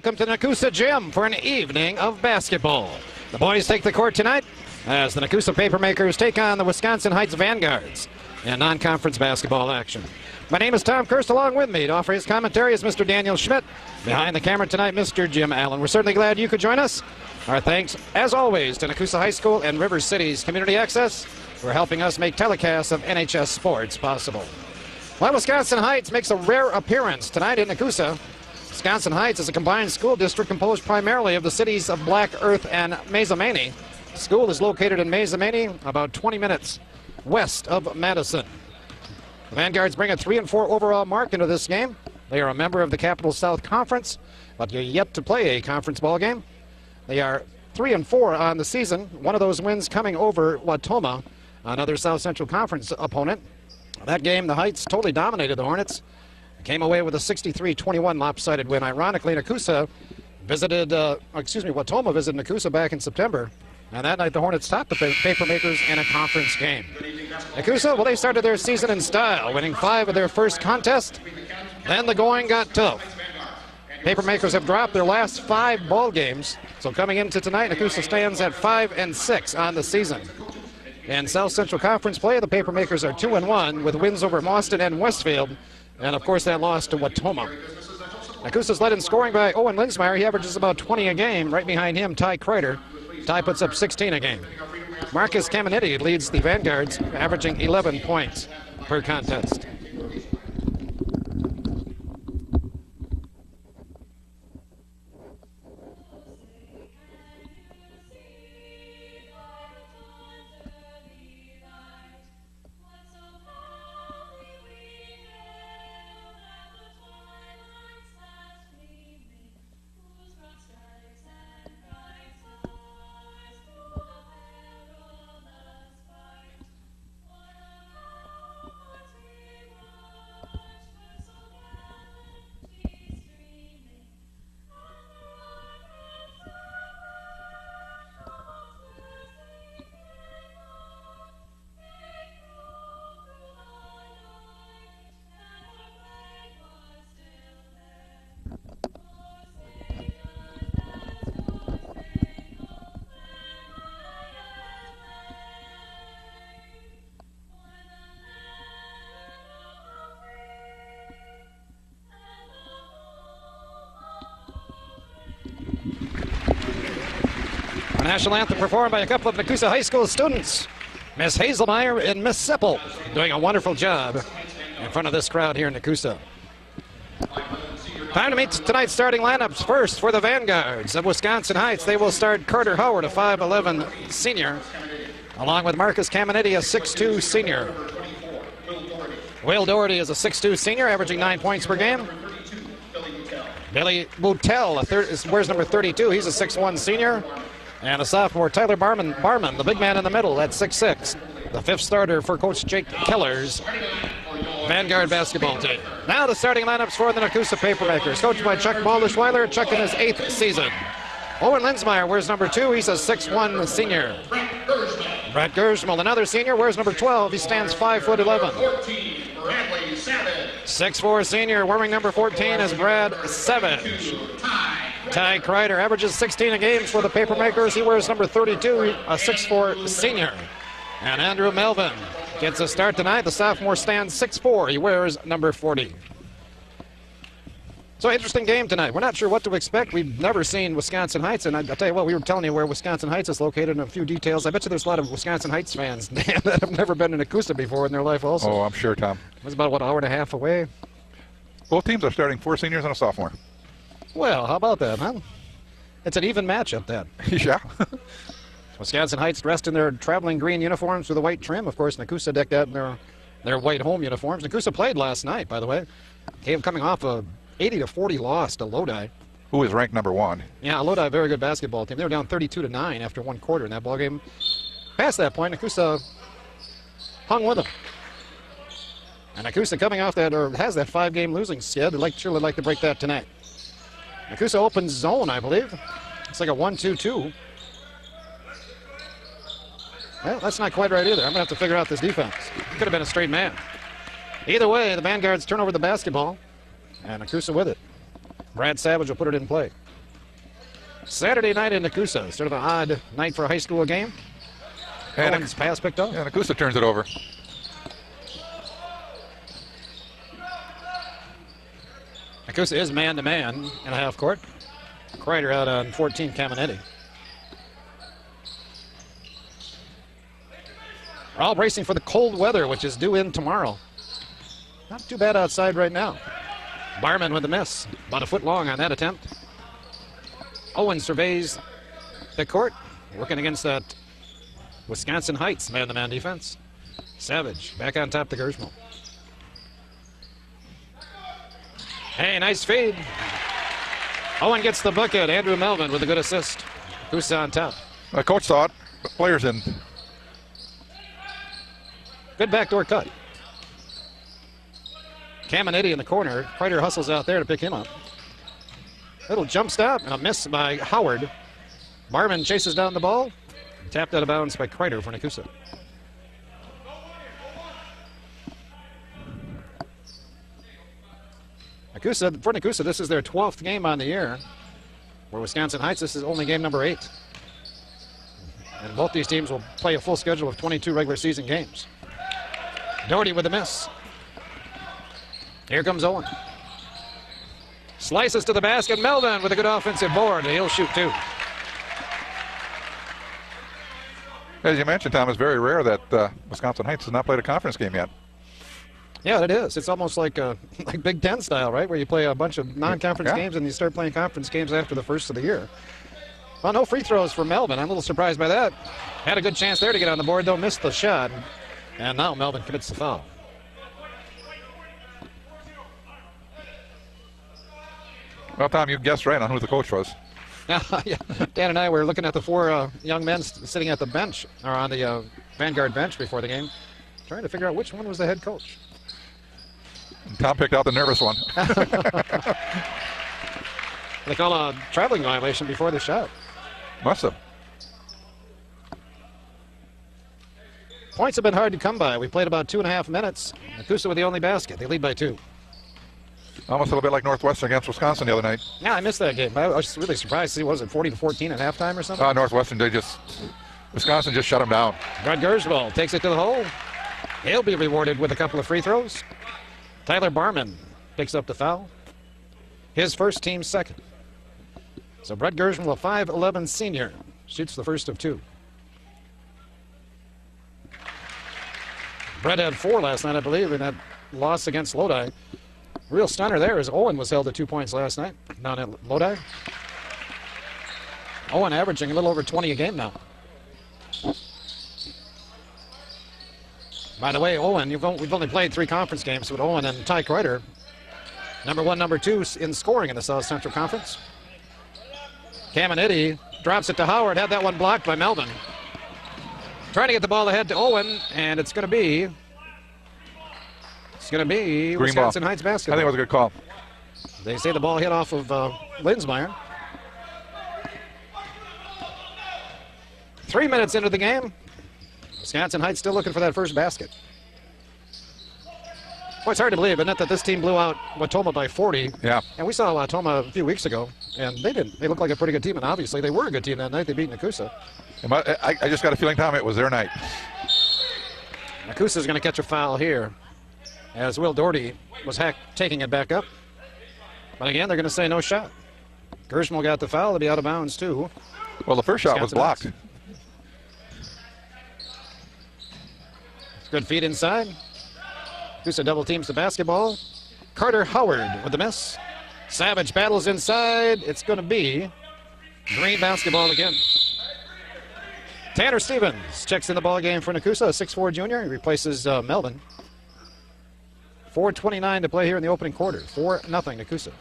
welcome to Nekoosa Gym for an evening of basketball. The boys take the court tonight as the Nekoosa Papermakers take on the Wisconsin Heights Vanguards in non-conference basketball action. My name is Tom Kirst. Along with me to offer his commentary is Mr. Daniel Schmidt. Behind the camera tonight, Mr. Jim Allen. We're certainly glad you could join us. Our thanks, as always, to Nekoosa High School and River City's Community Access for helping us make telecasts of NHS sports possible. Well, Wisconsin Heights makes a rare appearance tonight in Nekoosa. Wisconsin Heights is a combined school district composed primarily of the cities of Black Earth and Mazomanie. The school is located in Mazomanie, about 20 minutes west of Madison. The Vanguards bring a 3-4 overall mark into this game. They are a member of the Capital South Conference, but you're yet to play a conference ball game. They are 3-4 on the season. One of those wins coming over Watoma, another South Central Conference opponent. That game, the Heights totally dominated the Hornets. Came away with a 63-21 lopsided win. Ironically, Watoma visited Nekoosa back in September. And that night, the Hornets topped the Papermakers in a conference game. Nekoosa, well, they started their season in style, winning 5 of their first contests. Then the going got tough. Papermakers have dropped their last 5 ball games. So coming into tonight, Nekoosa stands at 5-6 on the season. In South Central Conference play, the Papermakers are 2-1 with wins over Mauston and Westfield. And, of course, that loss to Watoma. Nekoosa's led in scoring by Owen Linsmeyer. He averages about 20 a game. Right behind him, Ty Kreider. Ty puts up 16 a game. Marcus Caminiti leads the Vanguards, averaging 11 points per contest. National anthem performed by a couple of Nekoosa High School students, Miss Hazelmeyer and Miss Seppel, doing a wonderful job in front of this crowd here in Nekoosa. Time to meet tonight's starting lineups. First, for the Vanguards of Wisconsin Heights, they will start Carter Howard, a 5'11 senior, along with Marcus Caminiti, a 6'2 senior. Will Doherty is a 6'2 senior, averaging 9 points per game. Billy Boutel wears number 32. He's a 6'1 senior. And a sophomore, Tyler Barman, the big man in the middle, at 6'6", the 5th starter for Coach Jake Keller's Vanguard basketball team. Now the starting lineups for the Nekoosa Papermakers, coached by Chuck Balderschweiler. Chuck in his 8th season. Owen Linsmeyer wears number 2. He's a 6'1 senior. Brett Gersmal, another senior, wears number 12. He stands 5'11". 6'4 senior, wearing number 14 is Brad Savage. Ty Kreider averages 16 a game for the Papermakers. He wears number 32, a 6'4 senior. And Andrew Melvin gets a start tonight. The sophomore stands 6'4. He wears number 40. So interesting game tonight. We're not sure what to expect. We've never seen Wisconsin Heights, and I'll tell you what, we were telling you where Wisconsin Heights is located and a few details. I bet you there's a lot of Wisconsin Heights fans that have never been to Nekoosa before in their life also. Oh, I'm sure, Tom. It was about, what, an hour and a half away? Both teams are starting 4 seniors and a sophomore. Well, how about that, huh? It's an even matchup, then. Yeah. Wisconsin Heights dressed in their traveling green uniforms with a white trim. Of course, Nekoosa decked out in their white home uniforms. Nekoosa played last night, by the way. Coming off a 80-40 loss to Lodi. Who is ranked number 1. Yeah, Lodi, a very good basketball team. They were down 32-9 after 1 quarter in that ball game. Past that point, Nekoosa hung with them. And Nekoosa coming off that, or has that 5-game losing skid. They'd surely like to break that tonight. Nekoosa opens zone, I believe. It's like a 1-2-2. Well, that's not quite right either. I'm going to have to figure out this defense. Could have been a straight man. Either way, the Vanguards turn over the basketball, and Nekoosa with it. Brad Savage will put it in play. Saturday night in Nekoosa. Sort of an odd night for a high school game. And Owen's pass picked up. And Nekoosa turns it over. Nekoosa is man-to-man in a half court. Kreider out on 14, Caminetti. We're all bracing for the cold weather, which is due in tomorrow. Not too bad outside right now. Barman with the miss. About a foot long on that attempt. Owen surveys the court, working against that Wisconsin Heights man-to-man defense. Savage back on top to Gersmal. Hey, nice feed. Owen gets the bucket. Andrew Melvin with a good assist. Nekoosa on top. The coach saw it, but players didn't. Good backdoor cut. Caminetti in the corner. Kreider hustles out there to pick him up. Little jump stop and a miss by Howard. Barman chases down the ball. Tapped out of bounds by Kreider for Nekoosa. For Nekoosa, this is their 12th game on the year. For Wisconsin Heights, this is only game number 8. And both these teams will play a full schedule of 22 regular season games. Doherty with a miss. Here comes Owen. Slices to the basket. Melvin with a good offensive board. He'll shoot too. As you mentioned, Tom, it's very rare that Wisconsin Heights has not played a conference game yet. Yeah, it is. It's almost like like Big Ten style, right? Where you play a bunch of non-conference games and you start playing conference games after the first of the year. Well, no free throws for Melvin. I'm a little surprised by that. Had a good chance there to get on the board, though. Missed the shot. And now Melvin commits the foul. Well, Tom, you guessed right on who the coach was. Yeah, Dan and I were looking at the 4 young men sitting at the bench, or on the Vanguard bench before the game, trying to figure out which one was the head coach. And Tom picked out the nervous one. They call a traveling violation before the shot. Must have. Points have been hard to come by. We played about 2.5 minutes. Nekoosa with the only basket. They lead by 2. Almost a little bit like Northwestern against Wisconsin the other night. Yeah, I missed that game. I was really surprised to see, what was it, 40-14 at halftime or something? Northwestern, Wisconsin just shut them down. Brad Gersmal takes it to the hole. He'll be rewarded with a couple of free throws. Tyler Barman picks up the foul. His first, team's second. So Brett Gersmal, a 5'11 senior, shoots the first of 2. Brett had 4 last night, I believe, in that loss against Lodi. Real stunner there is Owen was held to 2 points last night down at Lodi. Owen averaging a little over 20 a game now. By the way, Owen, we've only played 3 conference games with Owen and Ty Kreider. Number 1, number 2 in scoring in the South Central Conference. Caminetti drops it to Howard. Had that one blocked by Melvin. Trying to get the ball ahead to Owen, and it's going to be Wisconsin Heights basketball. I think it was a good call. They say the ball hit off of Linsmeyer. 3 minutes into the game. Wisconsin Heights still looking for that first basket. Well, it's hard to believe, isn't it, that this team blew out Watoma by 40. Yeah. And we saw Watoma a few weeks ago, and they didn't. They looked like a pretty good team, and obviously they were a good team that night. They beat Nekoosa. I just got a feeling, Tom, it was their night. Nekoosa's going to catch a foul here, as Will Doherty was taking it back up. But again, they're going to say no shot. Gersmal got the foul. They'll be out of bounds, too. Well, the first shot was blocked. Good feed inside. Nekoosa double teams the basketball. Carter Howard with the miss. Savage battles inside. It's going to be green basketball again. Tanner Stevens checks in the ball game for Nekoosa, a 6'4 junior. He replaces Melvin. 4:29 to play here in the opening quarter. 4-0 Nekoosa.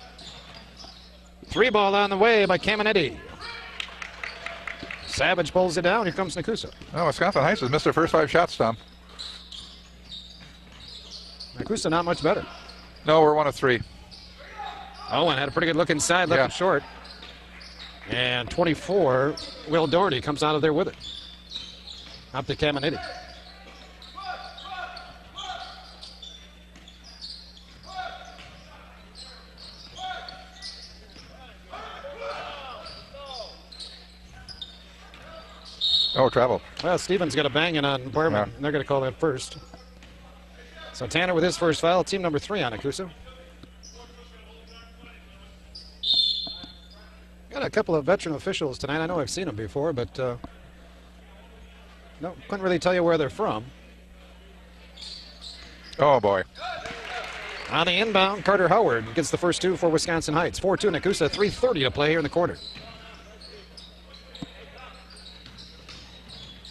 3 ball on the way by Caminetti. Savage pulls it down. Here comes Nekoosa. Oh, Wisconsin Heights has missed their first 5 shots, Tom. Nekoosa not much better. No, we're 1 of 3. Owen had a pretty good look inside, left it short. And 24, Will Doherty comes out of there with it. Up to Caminetti. No travel. Well, Stevens got a banging on Berman. Yeah. And they're going to call that first. So Tanner with his first foul, team number 3 on Nekoosa. Got a couple of veteran officials tonight. I know I've seen them before, but no, couldn't really tell you where they're from. Oh, boy. On the inbound, Carter Howard gets the first 2 for Wisconsin Heights. 4-2 Nekoosa, 3:30 to play here in the quarter.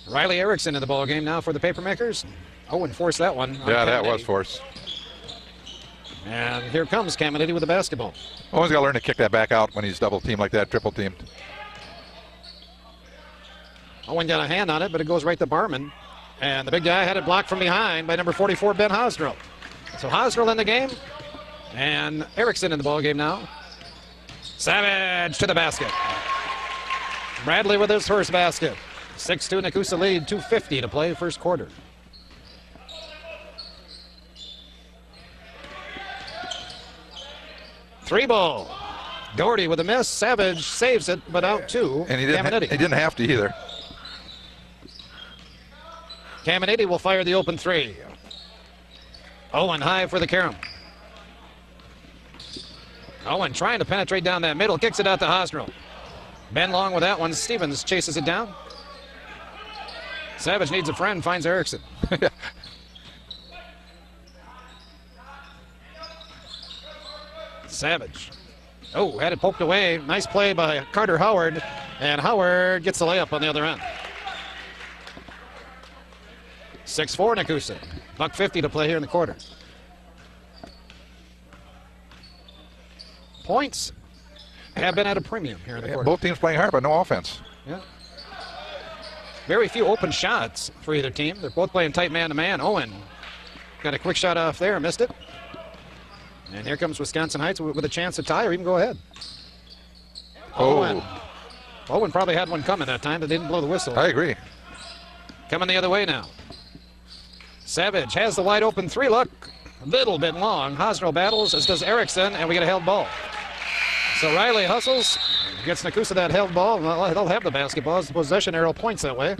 Riley Erickson in the ball game now for the Papermakers. Owen forced that one. Yeah, that was forced. And here comes Caminiti with the basketball. Owen's got to learn to kick that back out when he's double teamed like that, triple teamed. Owen got a hand on it, but it goes right to Barman. And the big guy had it blocked from behind by number 44, Ben Hosdrell. So Hosdrell in the game, and Erickson in the ball game now. Savage to the basket. Bradley with his first basket. 6-2 Nekoosa lead, 2:50 to play first quarter. Three ball. Doherty with a miss. Savage saves it, but out 2. And he didn't have to either. Caminiti will fire the open 3. Owen high for the carom. Owen trying to penetrate down that middle, kicks it out to Hosdrell. Ben Long with that one. Stevens chases it down. Savage needs a friend, finds Erickson. Savage. Oh, had it poked away. Nice play by Carter Howard, and Howard gets the layup on the other end. 6-4 Nekoosa. $1.50 to play here in the quarter. Points have been at a premium here in the quarter. Both teams playing hard, but no offense. Yeah. Very few open shots for either team. They're both playing tight man-to-man. Owen got a quick shot off there, missed it. And here comes Wisconsin Heights with a chance to tie or even go ahead. Oh. Owen probably had one coming that time, but they didn't blow the whistle. I agree. Coming the other way now. Savage has the wide open 3 look. A little bit long. Hosdrell battles, as does Erickson, and we get a held ball. So Riley hustles, gets Nekoosa that held ball. Well, they'll have the basketball as the possession arrow points that way.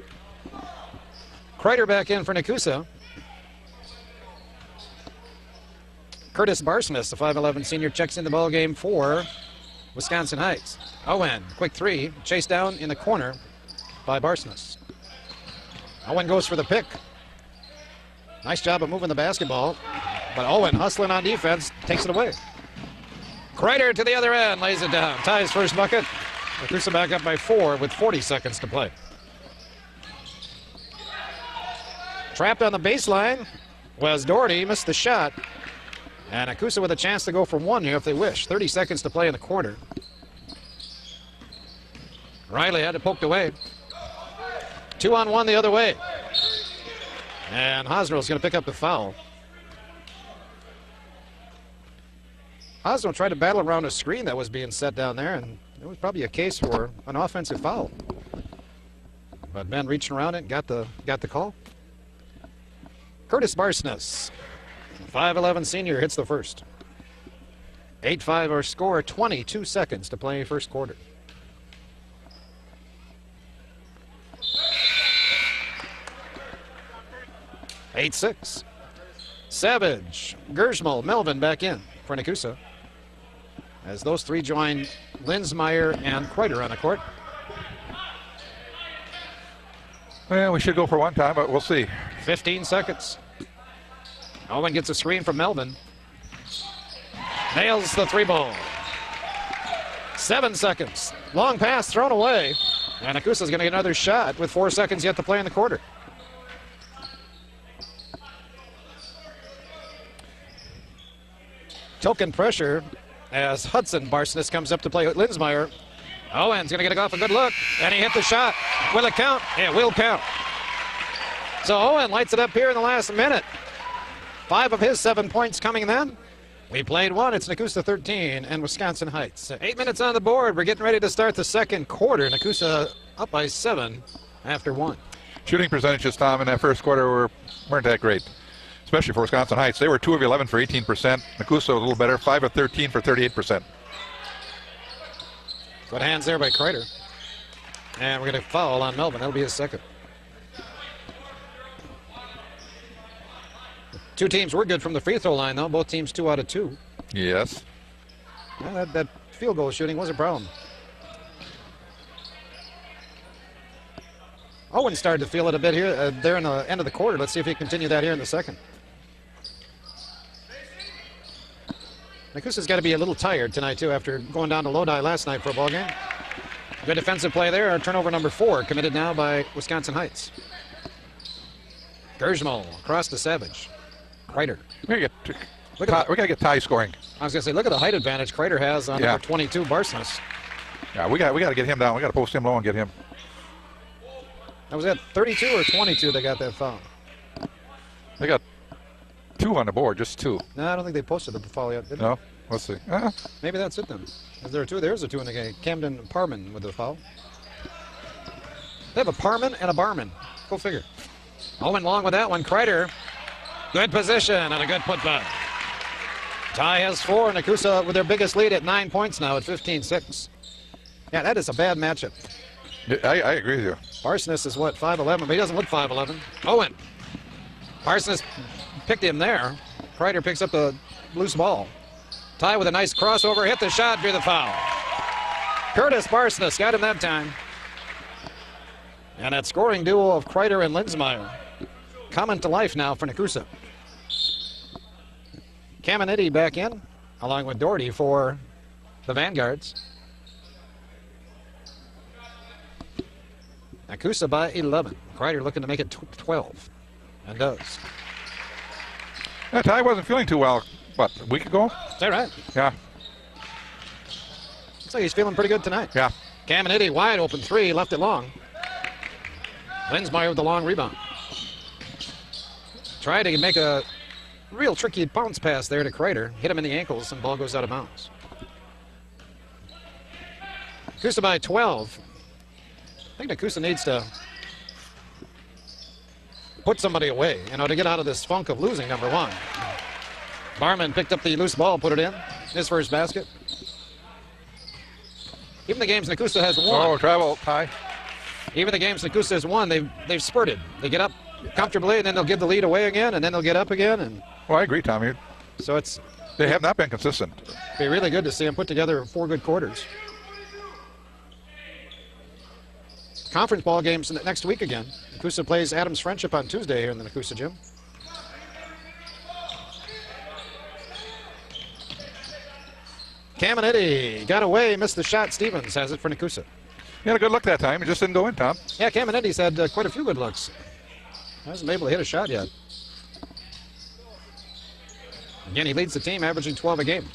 Kreider back in for Nekoosa. Curtis Barsmith, the 5'11 senior, checks in the ball game for Wisconsin Heights. Owen, quick 3, chased down in the corner by Barsmith. Owen goes for the pick. Nice job of moving the basketball, but Owen hustling on defense takes it away. Kreider to the other end, lays it down, ties first bucket. Nekoosa back up by 4 with 40 seconds to play. Trapped on the baseline was Doherty, missed the shot. And Nekoosa with a chance to go for 1 here if they wish. 30 seconds to play in the quarter. Riley had it poked away. 2-on-1 the other way. And Hosdrell's going to pick up the foul. Hosdrell tried to battle around a screen that was being set down there, and it was probably a case for an offensive foul. But Ben reaching around it, got the call. Curtis Barsness, 5'11 senior, hits the first. 8-5 our score, 22 seconds to play first quarter. 8-6. Savage, Gersmal, Melvin back in for Nekoosa. As those 3 join Linsmeyer and Kreider on the court. Well, we should go for 1 time, but we'll see. 15 seconds. Owen gets a screen from Melvin. Nails the 3 ball. 7 seconds. Long pass thrown away. And Nekoosa's going to get another shot with 4 seconds yet to play in the quarter. Token pressure as Hudson Barsness comes up to play with Linsmeyer. Owen's going to get it off a good look, and he hit the shot. Will it count? It will count. So Owen lights it up here in the last minute. 5 of his 7 points coming then. We played 1. It's Nekoosa 13 and Wisconsin Heights. 8 minutes on the board. We're getting ready to start the second quarter. Nekoosa up by 7 after 1. Shooting percentages, Tom, in that first quarter weren't that great, especially for Wisconsin Heights. They were 2 of 11 for 18%. Nekoosa a little better, 5 of 13 for 38%. Good hands there by Kreider. And we're going to foul on Melvin. That'll be his second. Two teams were good from the free throw line, though. Both teams 2 out of 2. Yes. Yeah, that field goal shooting was a problem. Owen started to feel it a bit here, there in the end of the quarter. Let's see if he can continue that here in the second. Nekoosa's got to be a little tired tonight, too, after going down to Lodi last night for a ball game. Good defensive play there. Turnover number 4, committed now by Wisconsin Heights. Gersmal across to Savage. Kreider. We gotta get Ty scoring. I was gonna say, look at the height advantage Kreider has on number 22, Barsness. Yeah, we gotta get him down. We gotta post him low and get him. That was at 32 or 22 they got that foul. They got 2 on the board, just 2. No, I don't think they posted the foul yet, did they? No? Let's see. Maybe that's it then. Is there 2? There's a 2 in the game. Camden Parman with the foul. They have a Parman and a Barman. Go figure. Owen long with that one. Kreider. Good position and a good putback. Ty has 4. Nekoosa with their biggest lead at 9 points now at 15-6. Yeah, that is a bad matchup. I agree with you. Barsness is what, 5'11", but he doesn't look 5'11". Owen. Barsness picked him there. Kreider picks up the loose ball. Ty with a nice crossover, hit the shot, drew the foul. Curtis Barsness got him that time. And that scoring duo of Kreider and Linsmeyer coming to life now for Nekoosa. Caminiti back in, along with Doherty for the Vanguards. Nekoosa by 11. Kreider looking to make it 12, and does. Yeah, Ty wasn't feeling too well, what, a week ago? Is that right? Yeah. Looks like he's feeling pretty good tonight. Yeah. Caminiti wide open 3, left it long. Linsmeyer with the long rebound. Tried to make a real tricky bounce pass there to Kreider. Hit him in the ankles and ball goes out of bounds. Nekoosa by 12. I think Nekoosa needs to put somebody away, to get out of this funk of losing, number 1. Barman picked up the loose ball, put it in. His first basket. Even the games Nekoosa has won. Oh, travel, Ty. Even the games Nekoosa has won, they've spurted. They get up comfortably, and then they'll give the lead away again, and then they'll get up again. And well, I agree, Tommy. So they have not been consistent. It'd be really good to see them put together 4 good quarters. Conference ball games next week again. Nekoosa plays Adams Friendship on Tuesday here in the Nekoosa gym. Caminiti got away, missed the shot. Stevens has it for Nekoosa. He had a good look that time. It just didn't go in, Tom. Yeah, Caminiti's had quite a few good looks. Hasn't been able to hit a shot yet. Again, he leads the team, averaging 12 a game.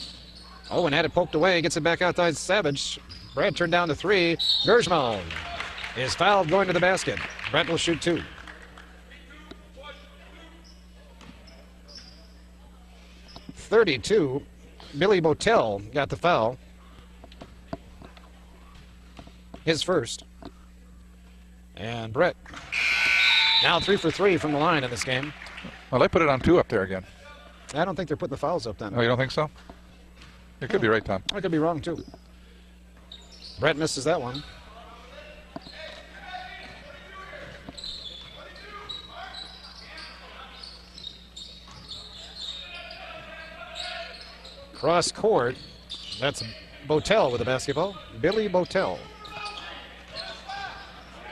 Owen had it poked away, gets it back outside Savage. Brad turned down to 3. Gersmal is fouled going to the basket. Brett will shoot 2. .32. Billy Botel got the foul. His first. And Brett now 3 for 3 from the line in this game. Well, they put it on 2 up there again. I don't think they're putting the fouls up then. Oh, you don't think so? You could be right, Tom. I could be wrong, too. Brett misses that one. Cross court. That's Botel with the basketball. Billy Botel.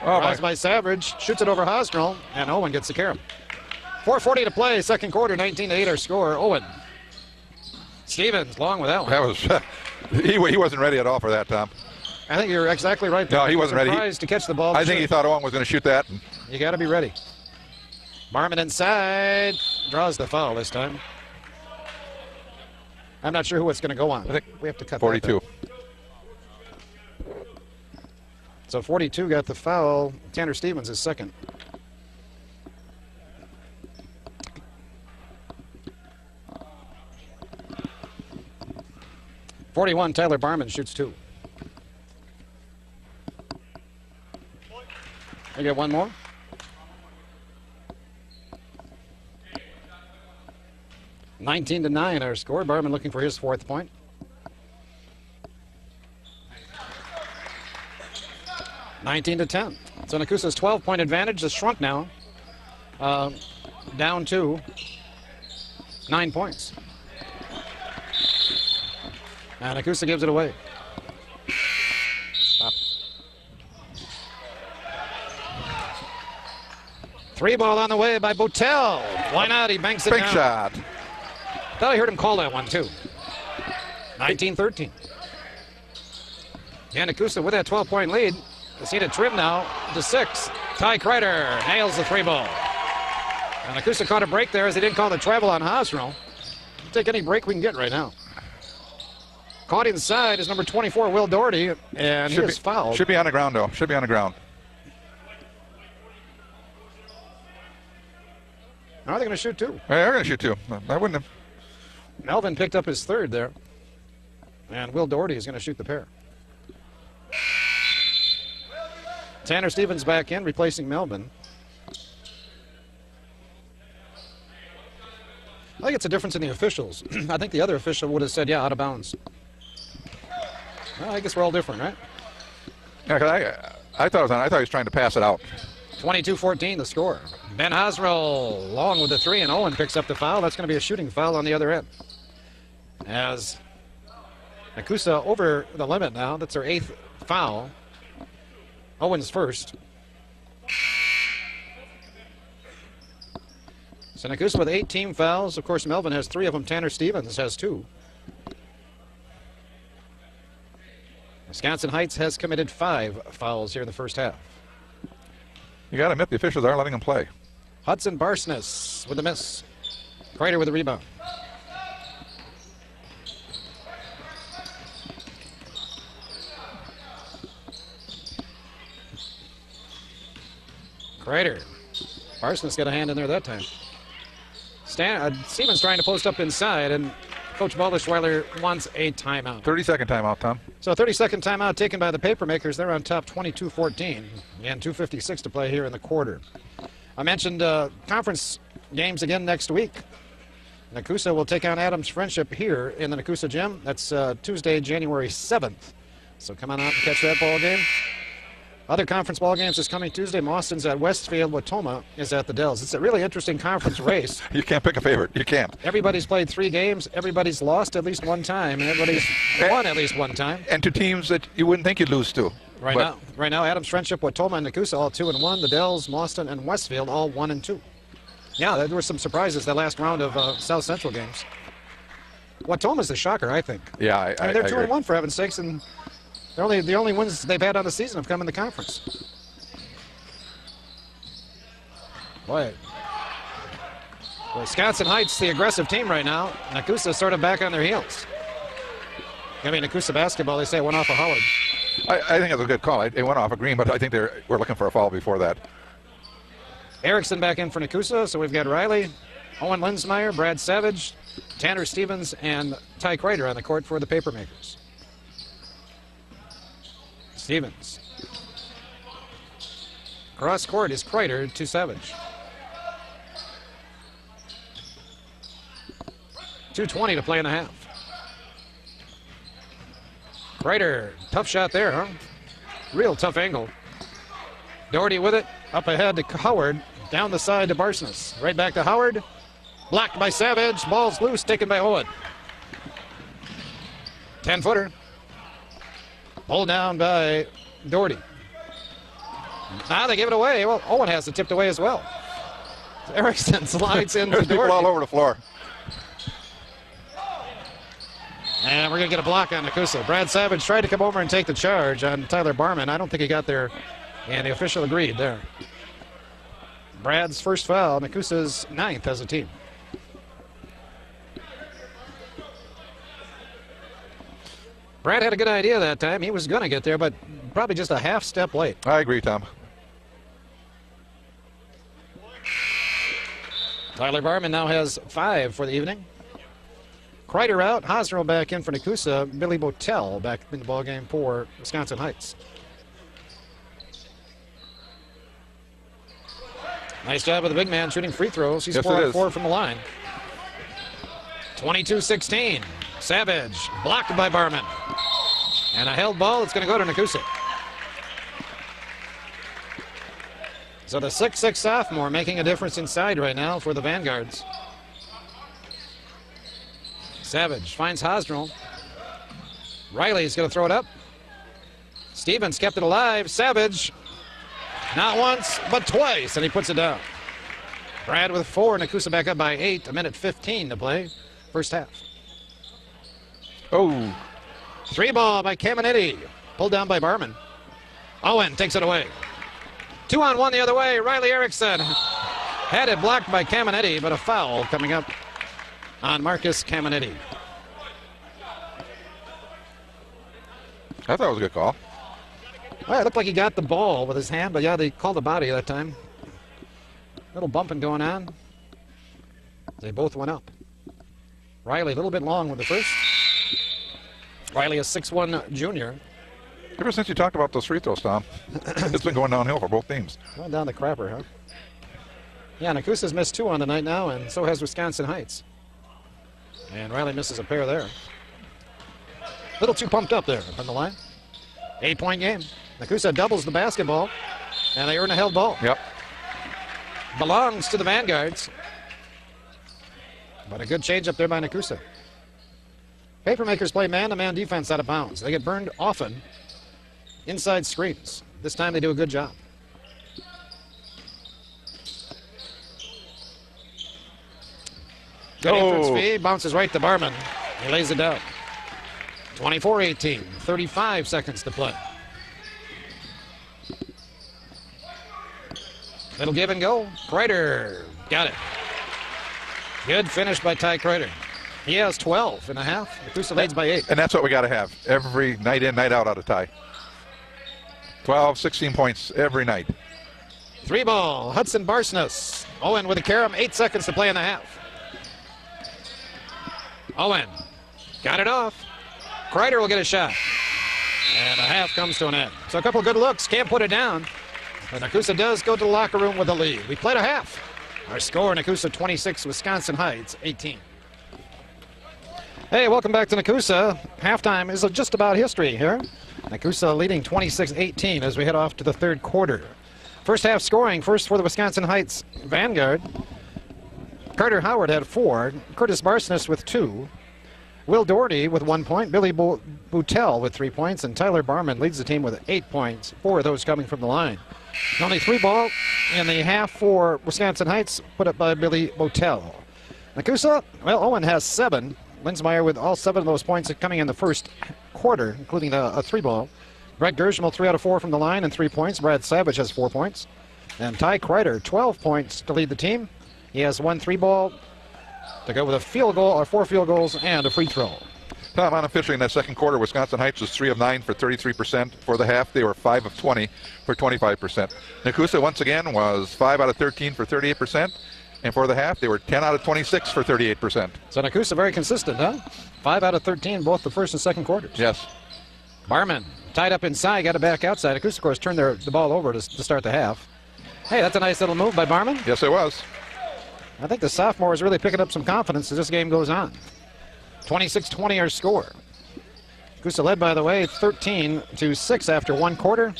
Oh, Drives by Savage. Shoots it over Hosnell. And Owen gets the carom. 4:40 to play. Second quarter. 19-8 our score. Owen. Stevens long with that one. That was he wasn't ready at all for that, Tom. I think you're exactly right. No, he wasn't ready. Surprised to catch the ball. I think he thought Owen was going to shoot that. You got to be ready. Barman inside. Draws the foul this time. I'm not sure who it's going to go on. I think we have to cut 42. So 42 got the foul. Tanner Stevens is second. .41, Tyler Barman shoots 2. We get one more. (19-9) our score. Barman looking for his 4th point. (19-10). So Nekoosa's 12-point advantage has shrunk now. Down 2. 9 points. And Nekoosa gives it away. Stop. 3 ball on the way by Botel. Why not? He banks it Big down. shot. Thought I heard him call that one, too. 19-13. Yeah, Nekoosa with that 12-point lead. It's need a trim now to 6. Ty Kreider nails the 3 ball. And Nekoosa caught a break there as he didn't call the travel on Hosro. We'll take any break we can get right now. Caught inside is number 24, Will Doherty, and he is fouled. Should be on the ground, though. Should be on the ground. Are they going to shoot 2? They're going to shoot 2. I wouldn't have. Melvin picked up his 3rd there. And Will Doherty is going to shoot the pair. Tanner Stevens back in, replacing Melvin. I think it's a difference in the officials. I think the other official would have said, yeah, out of bounds. Well, I guess we're all different, right? Yeah, 'cause I thought it was on. I thought he was trying to pass it out. 22-14 the score. Ben Hosrell long with the 3, and Owen picks up the foul. That's going to be a shooting foul on the other end. As Nekoosa over the limit now. That's their 8th foul. Owen's first. So Nekoosa with 8 team fouls. Of course, Melvin has 3 of them. Tanner Stevens has 2. Wisconsin Heights has committed 5 fouls here in the first half. You got to admit the officials are letting them play. Hudson Barsness with the miss. Kreider with the rebound. Kreider. Barsness got a hand in there that time. Stevens trying to post up inside, and Coach Baldischweiler wants a timeout. 30-second timeout, Tom. So a 30-second timeout taken by the Papermakers. They're on top 22-14, and 2:56 to play here in the quarter. I mentioned conference games again next week. Nekoosa will take on Adams Friendship here in the Nekoosa Gym. That's Tuesday, January 7th. So come on out and catch that ball game. Other conference ball games this coming Tuesday. Mauston's at Westfield. Watoma is at the Dells. It's a really interesting conference race. You can't pick a favorite. You can't. Everybody's played 3 games. Everybody's lost at least one time, and everybody's won at least one time. And to teams that you wouldn't think you'd lose to. Right now, Adams Friendship, Watoma, and Nekoosa all 2-1. The Dells, Mauston, and Westfield all 1-2. Yeah, there were some surprises that last round of South Central games. Watoma's the shocker, I think. Yeah, I mean, they're 2-1 for heaven's sakes, and the only wins they've had on the season have come in the conference. Boy, Wisconsin Heights, the aggressive team right now. Nekoosa sort of back on their heels. I mean, Nekoosa basketball, they say, went off of Howard. I think it was a good call. It went off a green, but I think we're looking for a foul before that. Erickson back in for Nekoosa, so we've got Riley, Owen Linsmeyer, Brad Savage, Tanner Stevens, and Ty Kreider on the court for the Papermakers. Stevens. Cross court is Kreider to Savage. 2:20 to play in the half. Kreider, tough shot there, huh? Real tough angle. Doherty with it, up ahead to Howard, down the side to Barsness. Right back to Howard, blocked by Savage, ball's loose, taken by Owen. 10-footer. Pulled down by Doherty. Now they give it away. Well, Owen has it tipped away as well. Erickson slides into There's Doherty. people all over the floor. And we're going to get a block on Nekoosa. Brad Savage tried to come over and take the charge on Tyler Barman. I don't think he got there, and the official agreed there. Brad's first foul, Nekoosa's 9th as a team. Brad had a good idea that time. He was going to get there, but probably just a half step late. I agree, Tom. Tyler Barman now has 5 for the evening. Kreider out, Hosro back in for Nekoosa, Billy Botel back in the ballgame for Wisconsin Heights. Nice job of the big man shooting free throws. He's 4 on 4 from the line. 22-16. Savage blocked by Barman. And a held ball. It's going to go to Nekoosa. So the 6'6" sophomore making a difference inside right now for the Vanguards. Savage finds Hosnell. Riley's going to throw it up. Stevens kept it alive. Savage, not once, but twice, and he puts it down. Brad with 4. Nekoosa back up by 8. A minute 15 to play. First half. Oh. 3 ball by Caminiti. Pulled down by Barman. Owen takes it away. 2-on-1 the other way. Riley Erickson had it blocked by Caminiti, but a foul coming up on Marcus Caminiti. I thought it was a good call. Well, it looked like he got the ball with his hand, but yeah, they called the body that time. Little bumping going on. They both went up. Riley a little bit long with the first. Riley, a 6'1" junior. Ever since you talked about those free throws, Tom, it's been going downhill for both teams. Going down the crapper, huh? Yeah, Nekoosa's missed 2 on the night now, and so has Wisconsin Heights. And Riley misses a pair there. A little too pumped up there on the line. 8-point game. Nekoosa doubles the basketball, and they earn a held ball. Yep. Belongs to the Vanguards. But a good change up there by Nekoosa. Papermakers play man-to-man defense out of bounds. They get burned often inside screens. This time they do a good job. Good entrance feed, bounces right to Barman. He lays it down. 24-18, 35 seconds to play. Little give and go. Kreider got it. Good finish by Ty Kreider. He has 12 and a half. Nekoosa leads by 8. And that's what we got to have every night in, night out of Ty. 12, 16 points every night. 3 ball, Hudson Barsness. Owen with a carom, 8 seconds to play in the half. Owen got it off. Kreider will get a shot. And a half comes to an end. So a couple of good looks, can't put it down. But Nekoosa does go to the locker room with a lead. We played a half. Our score, Nekoosa 26, Wisconsin Heights 18. Hey, welcome back to Nekoosa. Halftime is just about history here. Nekoosa leading 26-18 as we head off to the third quarter. First half scoring, first for the Wisconsin Heights Vanguard. Carter Howard had 4, Curtis Barsness with 2, Will Doherty with 1 point, Billy Boutel with 3 points, and Tyler Barman leads the team with 8 points, 4 of those coming from the line. Only 3 ball in the half for Wisconsin Heights, put up by Billy Boutel. Nekoosa, well, Owen has 7. Linsmeyer with all 7 of those points coming in the first quarter, including a 3 ball. Brett Gersmal 3 out of 4 from the line and 3 points. Brad Savage has 4 points. And Ty Kreider, 12 points to lead the team. He has 1 3 ball to go with a field goal, or 4 field goals, and a free throw. Tom, unofficially in that second quarter, Wisconsin Heights was 3 of 9 for 33%. For the half, they were 5 of 20 for 25%. Nekoosa, once again, was 5 out of 13 for 38%. And for the half, they were 10 out of 26 for 38%. So Nekoosa very consistent, huh? 5 out of 13, both the first and second quarters. Yes. Barman tied up inside, got it back outside. Nekoosa, of course, turned the ball over to start the half. Hey, that's a nice little move by Barman. Yes, it was. I think the sophomore is really picking up some confidence as this game goes on. 26-20 our score. Nekoosa led, by the way, 13-6 after 1 quarter.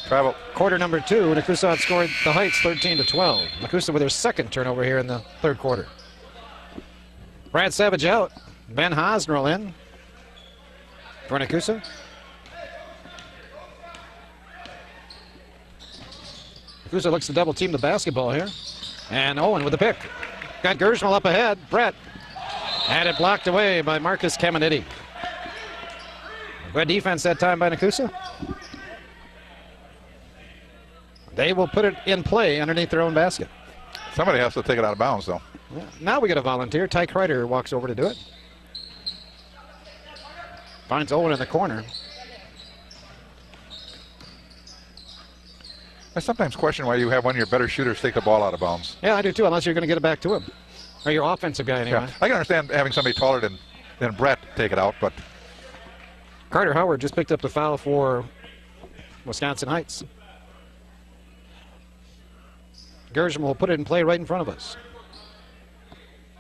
Travel. Quarter number 2, Nekoosa outscored the Heights 13-12. Nekoosa with their second turnover here in the third quarter. Brad Savage out. Ben Hosnell in for Nekoosa. Nekoosa looks to double team the basketball here. And Owen with the pick. Got Gersmal up ahead. Brett had it blocked away by Marcus Caminiti. Good defense that time by Nekoosa. They will put it in play underneath their own basket. Somebody has to take it out of bounds, though. Yeah. Now we get a volunteer. Ty Kreider walks over to do it. Finds Owen in the corner. I sometimes question why you have one of your better shooters take the ball out of bounds. Yeah, I do too, unless you're going to get it back to him. Or your offensive guy, anyway. Yeah. I can understand having somebody taller than Brett take it out, but... Carter Howard just picked up the foul for Wisconsin Heights. Gersmal will put it in play right in front of us.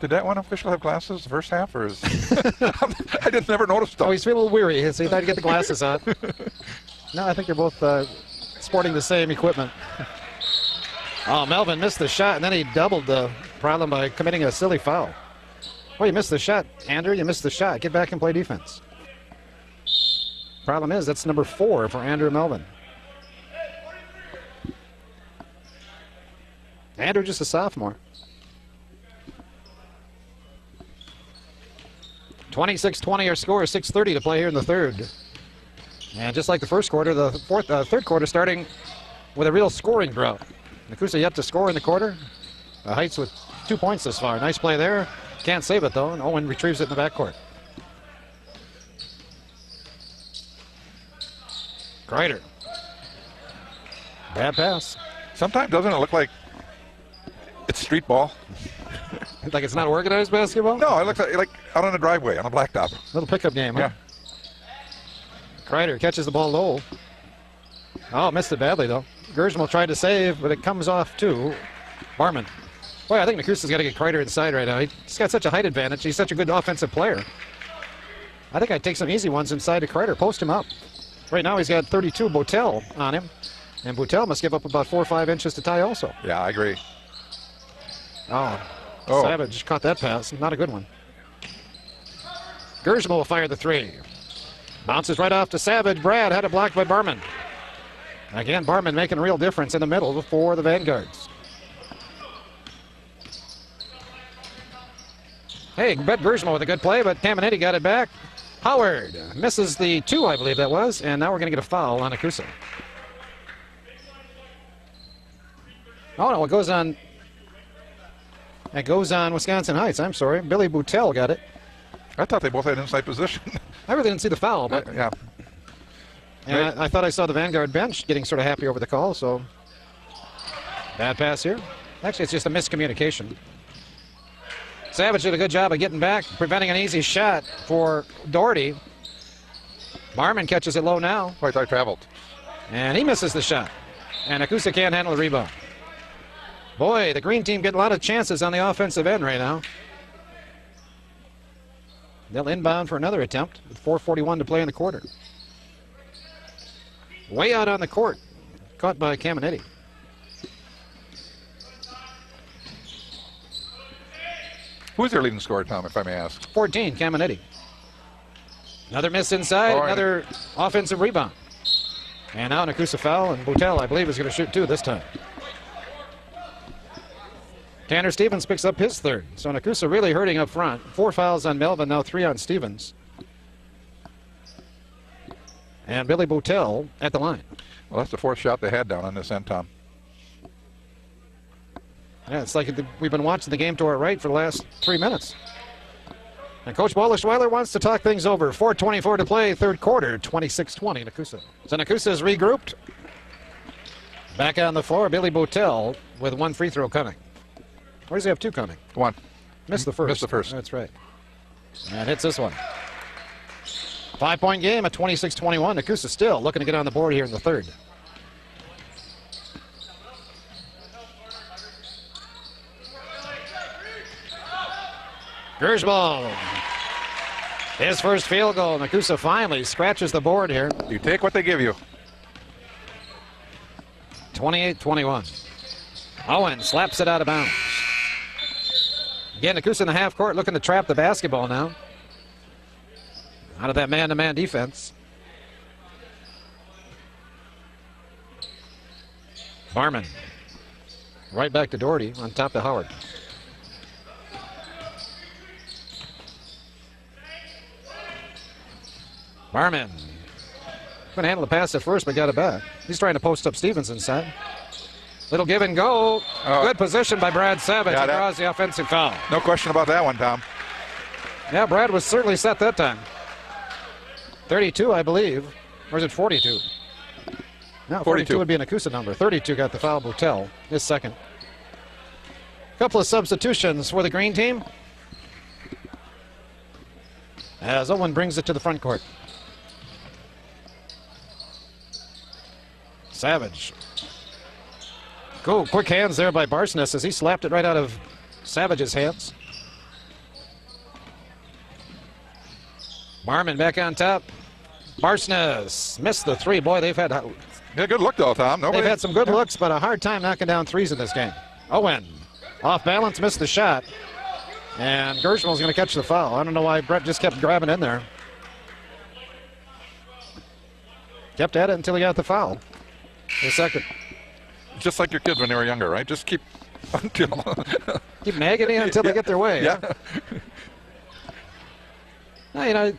Did that one official have glasses the first half, or is... I just never noticed them. Oh, he's feeling a little weary, so he thought he'd get the glasses on. No, I think they're both sporting the same equipment. Oh, Melvin missed the shot, and then he doubled the problem by committing a silly foul. Well, you missed the shot, Andrew. You missed the shot. Get back and play defense. Problem is, that's number 4 for Andrew Melvin. Andrew, just a sophomore. 26-20 our score, 6:30 to play here in the third. And just like the first quarter, the third quarter starting with a real scoring drought. Nekoosa yet to score in the quarter. Heights with 2 points this far. Nice play there. Can't save it though, and Owen retrieves it in the backcourt. Kreider. Bad pass. Sometimes doesn't it look like it's street ball? Like it's not organized basketball? No, it looks like out on the driveway, on a blacktop. Little pickup game, Yeah. huh? Kreider catches the ball low. Oh, missed it badly, though. Gersmal tried to save, but it comes off to Barman. Boy, I think Nekoosa's got to get Kreider inside right now. He's got such a height advantage. He's such a good offensive player. I think I'd take some easy ones inside to Kreider. Post him up. Right now he's got 32 Botel on him. And Botel must give up about 4 or 5 inches to tie also. Yeah, I agree. Oh. Savage caught that pass. Not a good one. Gersmal will fire the 3. Bounces right off to Savage. Brad had it blocked by Barman. Again, Barman making a real difference in the middle for the Vanguards. Hey, Bet Gersmal with a good play, but Caminetti got it back. Howard misses the 2, I believe that was, and now we're going to get a foul on Nekoosa. Oh, no, it goes on. It goes on Wisconsin Heights. I'm sorry. Billy Botel got it. I thought they both had inside position. I really didn't see the foul, but Yeah. and I thought I saw the Vanguard bench getting sort of happy over the call, so bad pass here. Actually, it's just a miscommunication. Savage did a good job of getting back, preventing an easy shot for Doherty. Barman catches it low now. Right, I traveled. And he misses the shot. And Nekoosa can't handle the rebound. Boy, the green team getting a lot of chances on the offensive end right now. They'll inbound for another attempt with 4:41 to play in the quarter. Way out on the court. Caught by Caminetti. Who's their leading scorer, Tom, if I may ask? 14, Caminetti. Another miss inside, another offensive rebound. And now Nekoosa foul, and Botel, I believe, is going to shoot 2 this time. Tanner Stevens picks up his 3rd. So Nekoosa really hurting up front. 4 fouls on Melvin, now 3 on Stevens. And Billy Botel at the line. Well, that's the 4th shot they had down on this end, Tom. Yeah, it's like we've been watching the game to our right for the last 3 minutes. And Coach Wallerschweiler wants to talk things over. 4:24 to play, third quarter, 26-20, Nekoosa. So Nekoosa is regrouped. Back on the floor, Billy Botel with 1 free throw coming. Or does he have 2 coming? 1. Missed the first. Missed the first. That's right. And hits this one. 5-point game at 26-21. Nekoosa still looking to get on the board here in the third. Gersmal. His first field goal. Nekoosa finally scratches the board here. You take what they give you. 28-21. Owen slaps it out of bounds. Again, Nekoosa in the half court looking to trap the basketball now. Out of that man-to-man defense. Barman. Right back to Doherty on top of Howard. Barman. Going to handle the pass at first, but got it back. He's trying to post up Stevens inside. Little give and go. Good position by Brad Savage. Yeah, He draws the offensive foul. No question about that one, Tom. Yeah, Brad was certainly set that time. 32, I believe. Or is it 42? No, 42 would be a Nekoosa number. 32 got the foul. Botel, his second. Couple of substitutions for the green team. As Owen brings it to the front court. Savage. Go, quick hands there by Barsness as he slapped it right out of Savage's hands. Barman back on top. Barsness missed the 3. Boy, they've had good look though, Tom. They've had some good looks, but a hard time knocking down 3s in this game. Owen off balance, missed the shot. And Gershman's going to catch the foul. I don't know why Brett just kept grabbing in there. Kept at it until he got the foul. A second. Just like your kids when they were younger, right? Just keep until keep nagging in until they get their way. Yeah. Huh? Now, you know,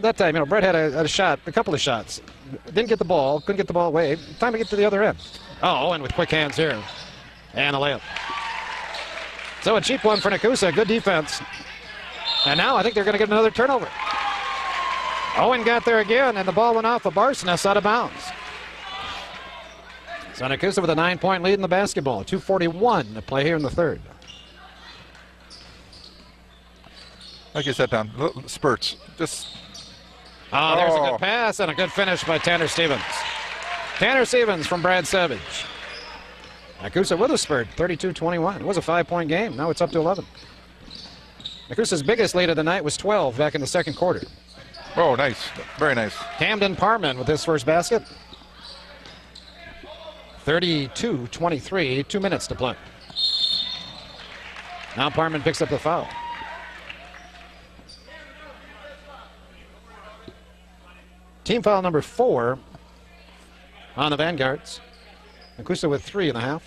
that time, you know, Brett had a shot, a couple of shots. Didn't get the ball, couldn't get the ball away. Time to get to the other end. Oh, and with quick hands here. And a layup. So a cheap one for Nekoosa. Good defense. And now I think they're going to get another turnover. Owen got there again, and the ball went off of Barsness out of bounds. So Nekoosa with a 9-point lead in the basketball. 2:41 to play here in the third. Like you said, Tom, little spurts. Just. Oh, there's a good pass and a good finish by Tanner Stevens. Tanner Stevens from Brad Savage. Nekoosa with a spurt, 32-21. It was a 5-point game. Now it's up to 11. Nekoosa's biggest lead of the night was 12 back in the second quarter. Oh, nice. Very nice. Camden Parman with his first basket. 32-23, 2 minutes to play. Now Parman picks up the foul. Team foul number 4 on the Vanguards. Nekoosa with 3.5.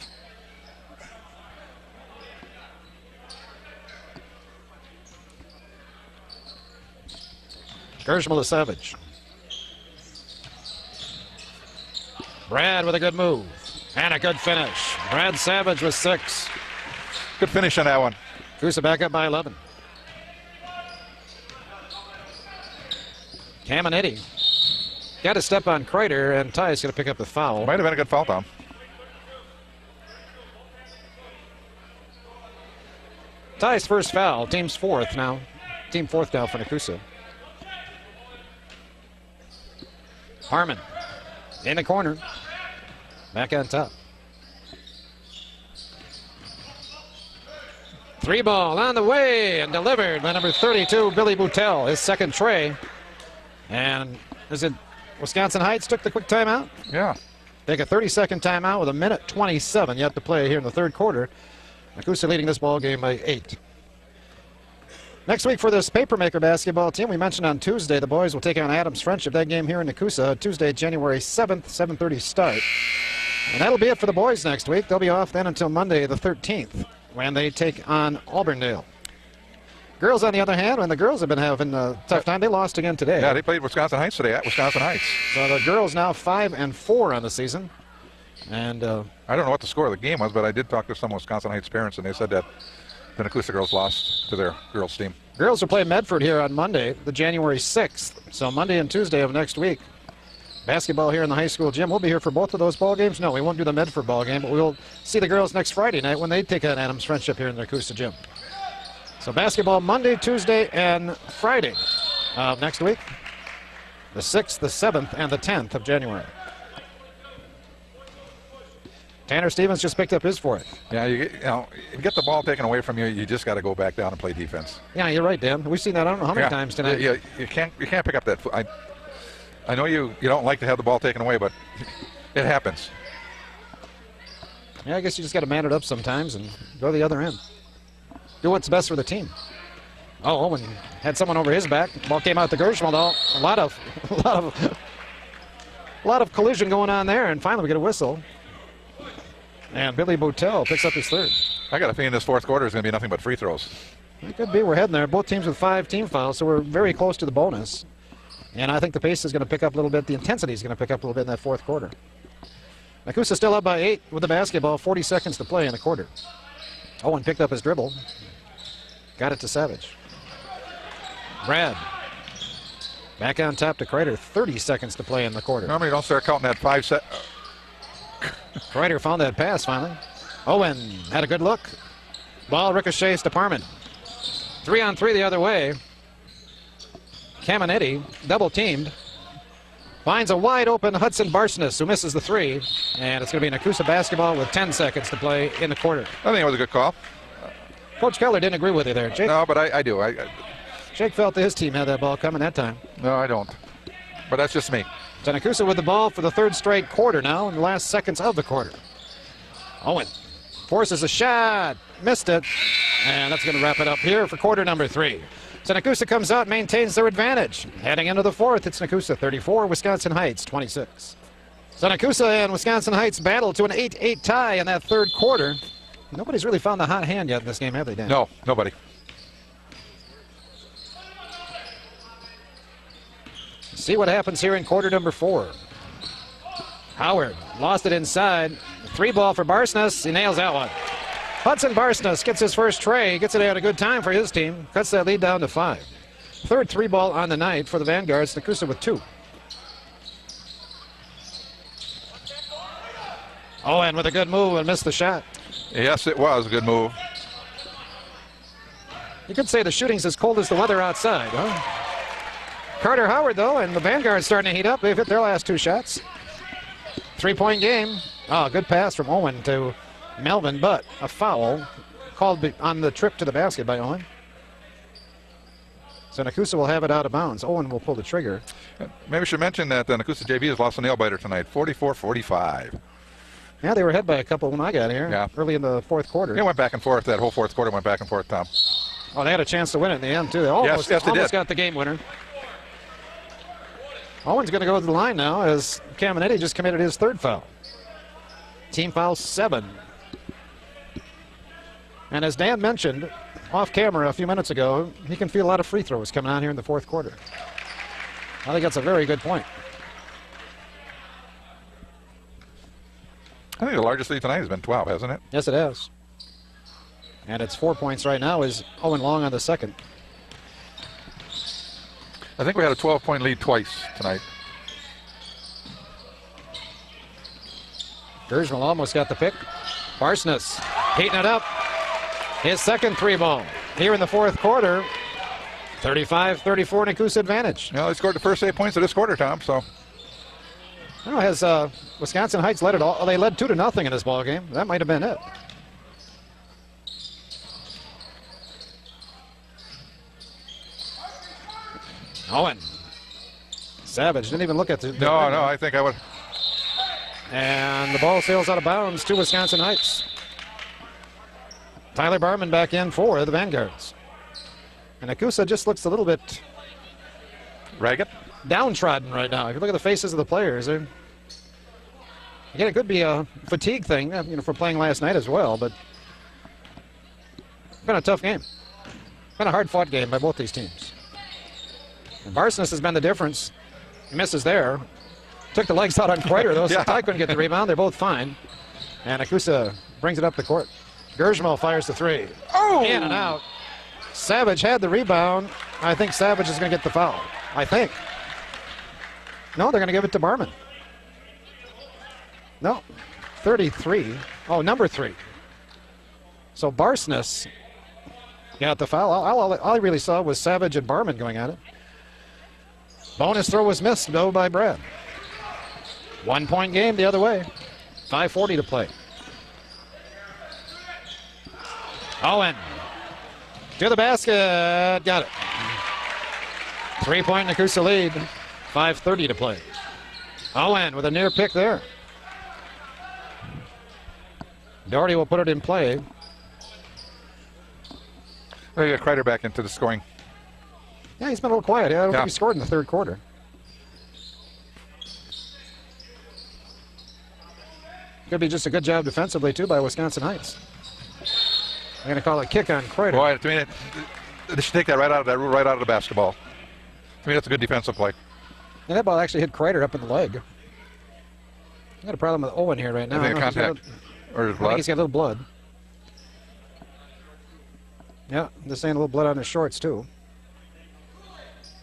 Gershman to Savage. Brad with a good move and a good finish. Brad Savage with 6. Good finish on that one. Nekoosa back up by 11. Caminiti got to step on Kreider, and Ty's going to pick up the foul. Might have been a good foul, Tom. Ty's first foul, team's fourth now. Team fourth now for Nekoosa. Harmon in the corner. Back on top. 3 ball on the way and delivered by number 32, Billy Boutel, his second tray. And is it Wisconsin Heights took the quick timeout? Yeah. Take a 30-second timeout with 1:27 yet to play here in the third quarter. Nekoosa leading this ball game by 8. Next week for this Papermaker basketball team, we mentioned on Tuesday the boys will take on Adams Friendship. That game here in Nekoosa, Tuesday, January 7th, 7:30 start. And that'll be it for the boys next week. They'll be off then until Monday the 13th when they take on Auburndale. Girls, on the other hand, when the girls have been having a tough time, they lost again today. Yeah, they played Wisconsin Heights today at Wisconsin Heights. So the girls now 5-4 on the season. And I don't know what the score of the game was, but I did talk to some Wisconsin Heights parents, and they said that the Nekoosa girls lost to their girls team. Girls will play Medford here on Monday, the January 6th. So Monday and Tuesday of next week. Basketball here in the high school gym. We'll be here for both of those ball games. No, we won't do the Medford ball game, but we'll see the girls next Friday night when they take on Adams Friendship here in the Nekoosa gym. So basketball Monday, Tuesday, and Friday of next week. The 6th, the 7th, and the 10th of January. Tanner Stevens just picked up his fourth. Yeah, you get the ball taken away from you, you just got to go back down and play defense. Yeah, you're right, Dan. We've seen that I don't know how many times tonight. Yeah, you can't pick up that. I know you don't like to have the ball taken away, but it happens. Yeah, I guess you just got to man it up sometimes and go to the other end. Do what's best for the team. Oh, Owen had someone over his back. Ball came out to Gershman, though. A lot of collision going on there, and finally we get a whistle. And Billy Boutel picks up his third. I got a feeling this fourth quarter is going to be nothing but free throws. It could be. We're heading there. Both teams with 5 team fouls, so we're very close to the bonus. And I think the pace is going to pick up a little bit. The intensity is going to pick up a little bit in that fourth quarter. Nekoosa still up by 8 with the basketball. 40 seconds to play in the quarter. Owen picked up his dribble. Got it to Savage. Brad. Back on top to Kreider. 30 seconds to play in the quarter. Normally you don't start counting that 5 set. Kreider found that pass finally. Owen had a good look. Ball ricochets to Parman. 3-on-3 the other way. Caminiti double teamed. Finds a wide open Hudson Barsness who misses the 3. And it's going to be Nekoosa basketball with 10 seconds to play in the quarter. I think it was a good call. Coach Keller didn't agree with you there, Jake. No, but I do. Jake felt that his team had that ball coming that time. No, I don't. But that's just me. So Nekoosa with the ball for the third straight quarter now in the last seconds of the quarter. Owen Forces a shot. Missed it. And that's going to wrap it up here for quarter number 3. So Nekoosa comes out, maintains their advantage. Heading into the 4th, it's Nekoosa 34, Wisconsin Heights 26. So Nekoosa and Wisconsin Heights battle to an 8-8 tie in that 3rd quarter. Nobody's really found the hot hand yet in this game, have they, Dan? No, nobody. See what happens here in quarter number 4. Howard lost it inside. 3 ball for Barsness. He nails that one. Hudson Barsness gets his first tray. Gets it at a good time for his team. Cuts that lead down to 5. 3rd 3 ball on the night for the Vanguards. Nekoosa with 2. Owen with a good move and missed the shot. Yes, it was a good move. You could say the shooting's as cold as the weather outside, huh? Carter Howard, though, and the Vanguard's starting to heat up. They've hit their last 2 shots. 3-point game. Oh, good pass from Owen to Melvin, but a foul called on the trip to the basket by Owen. So Nekoosa will have it out of bounds. Owen will pull the trigger. Maybe we should mention that the Nekoosa JV has lost a nail biter tonight, 44-45. Yeah, they were ahead by a couple when I got here, early in the 4th quarter. It went back and forth. That whole 4th quarter went back and forth, Tom. Oh, they had a chance to win it in the end, too. They almost got the game winner. Owen's going to go to the line now as Caminetti just committed his 3rd foul. Team foul 7. And as Dan mentioned off camera a few minutes ago, he can feel a lot of free throws coming on here in the 4th quarter. I think that's a very good point. I think the largest lead tonight has been 12, hasn't it? Yes, it has. And it's 4 points right now is Owen Long on the 2nd. I think we had a 12-point lead twice tonight. Gersmal almost got the pick. Barsness heating it up. His 2nd 3 ball here in the 4th quarter. 35-34 Nekoosa advantage. They scored the first 8 points of this quarter, Tom, so. Has Wisconsin Heights led it all? They led 2-0 in this ball game. That might have been it. Owen. Savage didn't even look at the. No, I think I would. And the ball sails out of bounds to Wisconsin Heights. Tyler Barman back in for the Vanguards. And Nekoosa just looks a little bit ragged, downtrodden right now. If you look at the faces of the players, again, it could be a fatigue thing, for playing last night as well. But it's been a tough game. It's been a hard-fought game by both these teams. And Barsness has been the difference. He misses there. Took the legs out on Kreuter, though, so Ty couldn't get the rebound. They're both fine. And Nekoosa brings it up the court. Gersmal fires the 3. Oh! In and out. Savage had the rebound. I think Savage is going to get the foul. I think. No, they're going to give it to Barman. No. 33. Oh, number 3. So Barsness got the foul. All I really saw was Savage and Barman going at it. Bonus throw was missed, though, by Brad. 1 point game the other way. 5:40 to play. Owen to the basket. Got it. 3-point Nekoosa lead. 5:30 to play. Owen with a near pick there. Doherty will put it in play. We got Kreuter back into the scoring. Yeah, he's been a little quiet. I don't think he scored in the 3rd quarter. Could be just a good job defensively, too, by Wisconsin Heights. I'm going to call it a kick on Kreuter. Boy, to me, they should take that right out of the basketball. To me, that's a good defensive play. And that ball actually hit Kreuter up in the leg. I got a problem with Owen here right now. I think contact. Or his blood. I think he's got a little blood. Yeah, just saying a little blood on his shorts, too.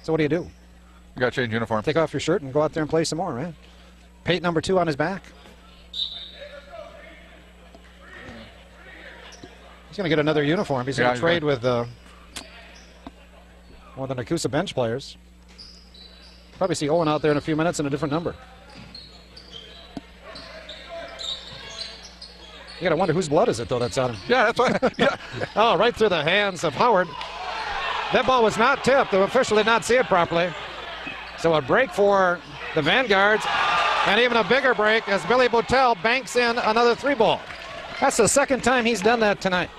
So what do? You got to change uniform. Take off your shirt and go out there and play some more, right? Pate number 2 on his back. He's going to get another uniform. He's going to trade with one of the Nekoosa bench players. Probably see Owen out there in a few minutes in a different number. You got to wonder whose blood is it, though, that's on him. Yeah, that's right. Yeah. Oh, right through the hands of Howard. That ball was not tipped. The official did not see it properly. So a break for the Vanguards, and even a bigger break as Billy Boutelle banks in another 3 ball. That's the second time he's done that tonight.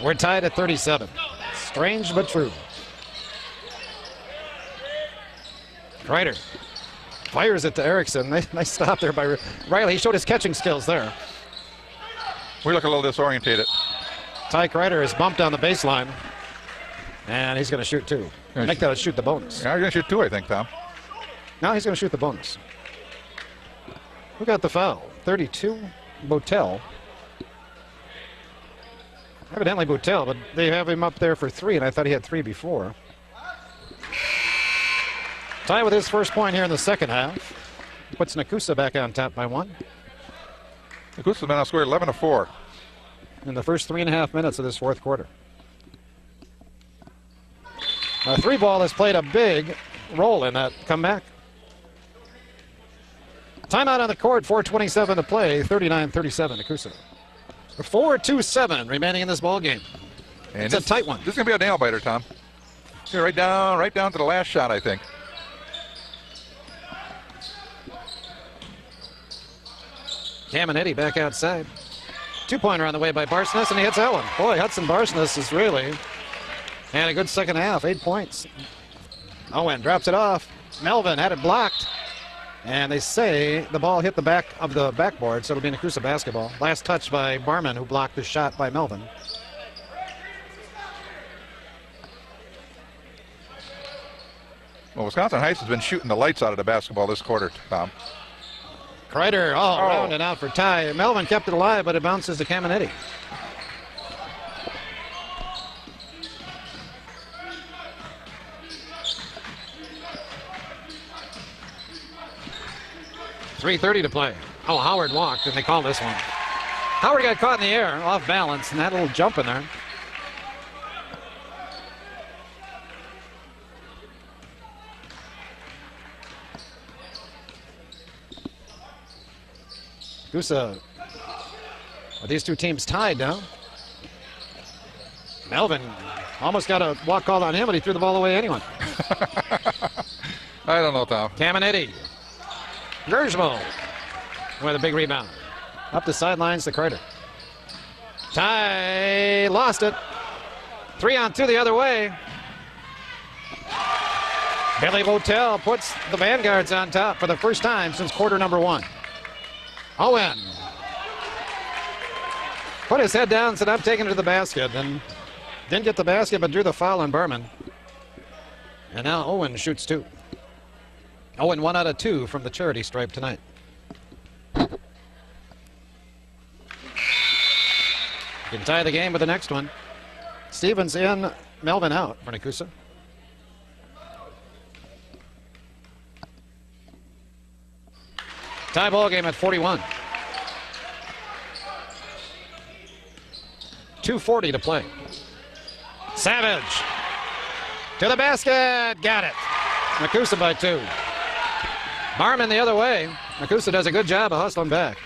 We're tied at 37. Strange but true. Kreider fires it to Erickson. Nice stop there by Riley. He showed his catching skills there. We look a little disorientated. Ty Kreider is bumped on the baseline. And he's going to shoot two. I think that'll shoot the bonus. Yeah, he's going to shoot two, I think, Tom. Now he's going to shoot the bonus. Who got the foul? 32, Botel. Evidently Botel, but they have him up there for 3, and I thought he had 3 before. Ty with his first point here in the second half. Puts Nekoosa back on top by 1. Nekoosa's been outscored 11-4. In the first 3.5 minutes of this fourth quarter. A 3 ball has played a big role in that comeback. Timeout on the court, 4:27 to play, 39-37 Nekoosa. 4:27 remaining in this ball game. And it's a tight one. This is going to be a nail biter, Tom. Right down to the last shot, I think. Caminiti back outside. 2-pointer on the way by Barsness, and he hits that one. Boy, Hudson Barsness is really had a good second half, 8 points. Owen drops it off. Melvin had it blocked. And they say the ball hit the back of the backboard, so it'll be Nekoosa basketball. Last touch by Barman, who blocked the shot by Melvin. Well, Wisconsin Heights has been shooting the lights out of the basketball this quarter, Tom. Kreider all around and out for Ty. Melvin kept it alive, but it bounces to Caminiti. .3:30 to play. Oh, Howard walked, and they call this one. Howard got caught in the air, off balance, and had a little jump in there. Nekoosa, with these two teams tied now. Melvin almost got a walk called on him, but he threw the ball away anyway. I don't know, Tom. Caminiti. Gersmo with a big rebound. Up the sidelines to Kreider. Ty lost it. 3-on-2 the other way. Billy Botel puts the Vanguards on top for the first time since quarter number 1. Owen put his head down, said, I'm taking it to the basket. And didn't get the basket, but drew the foul on Berman. And now Owen shoots 2. Owen 1 out of 2 from the charity stripe tonight. Can tie the game with the next one. Stevens in, Melvin out for Nekoosa. Tie ball game at 41. 2:40 to play. Savage to the basket, got it. Nekoosa by 2. Barman the other way. Nekoosa does a good job of hustling back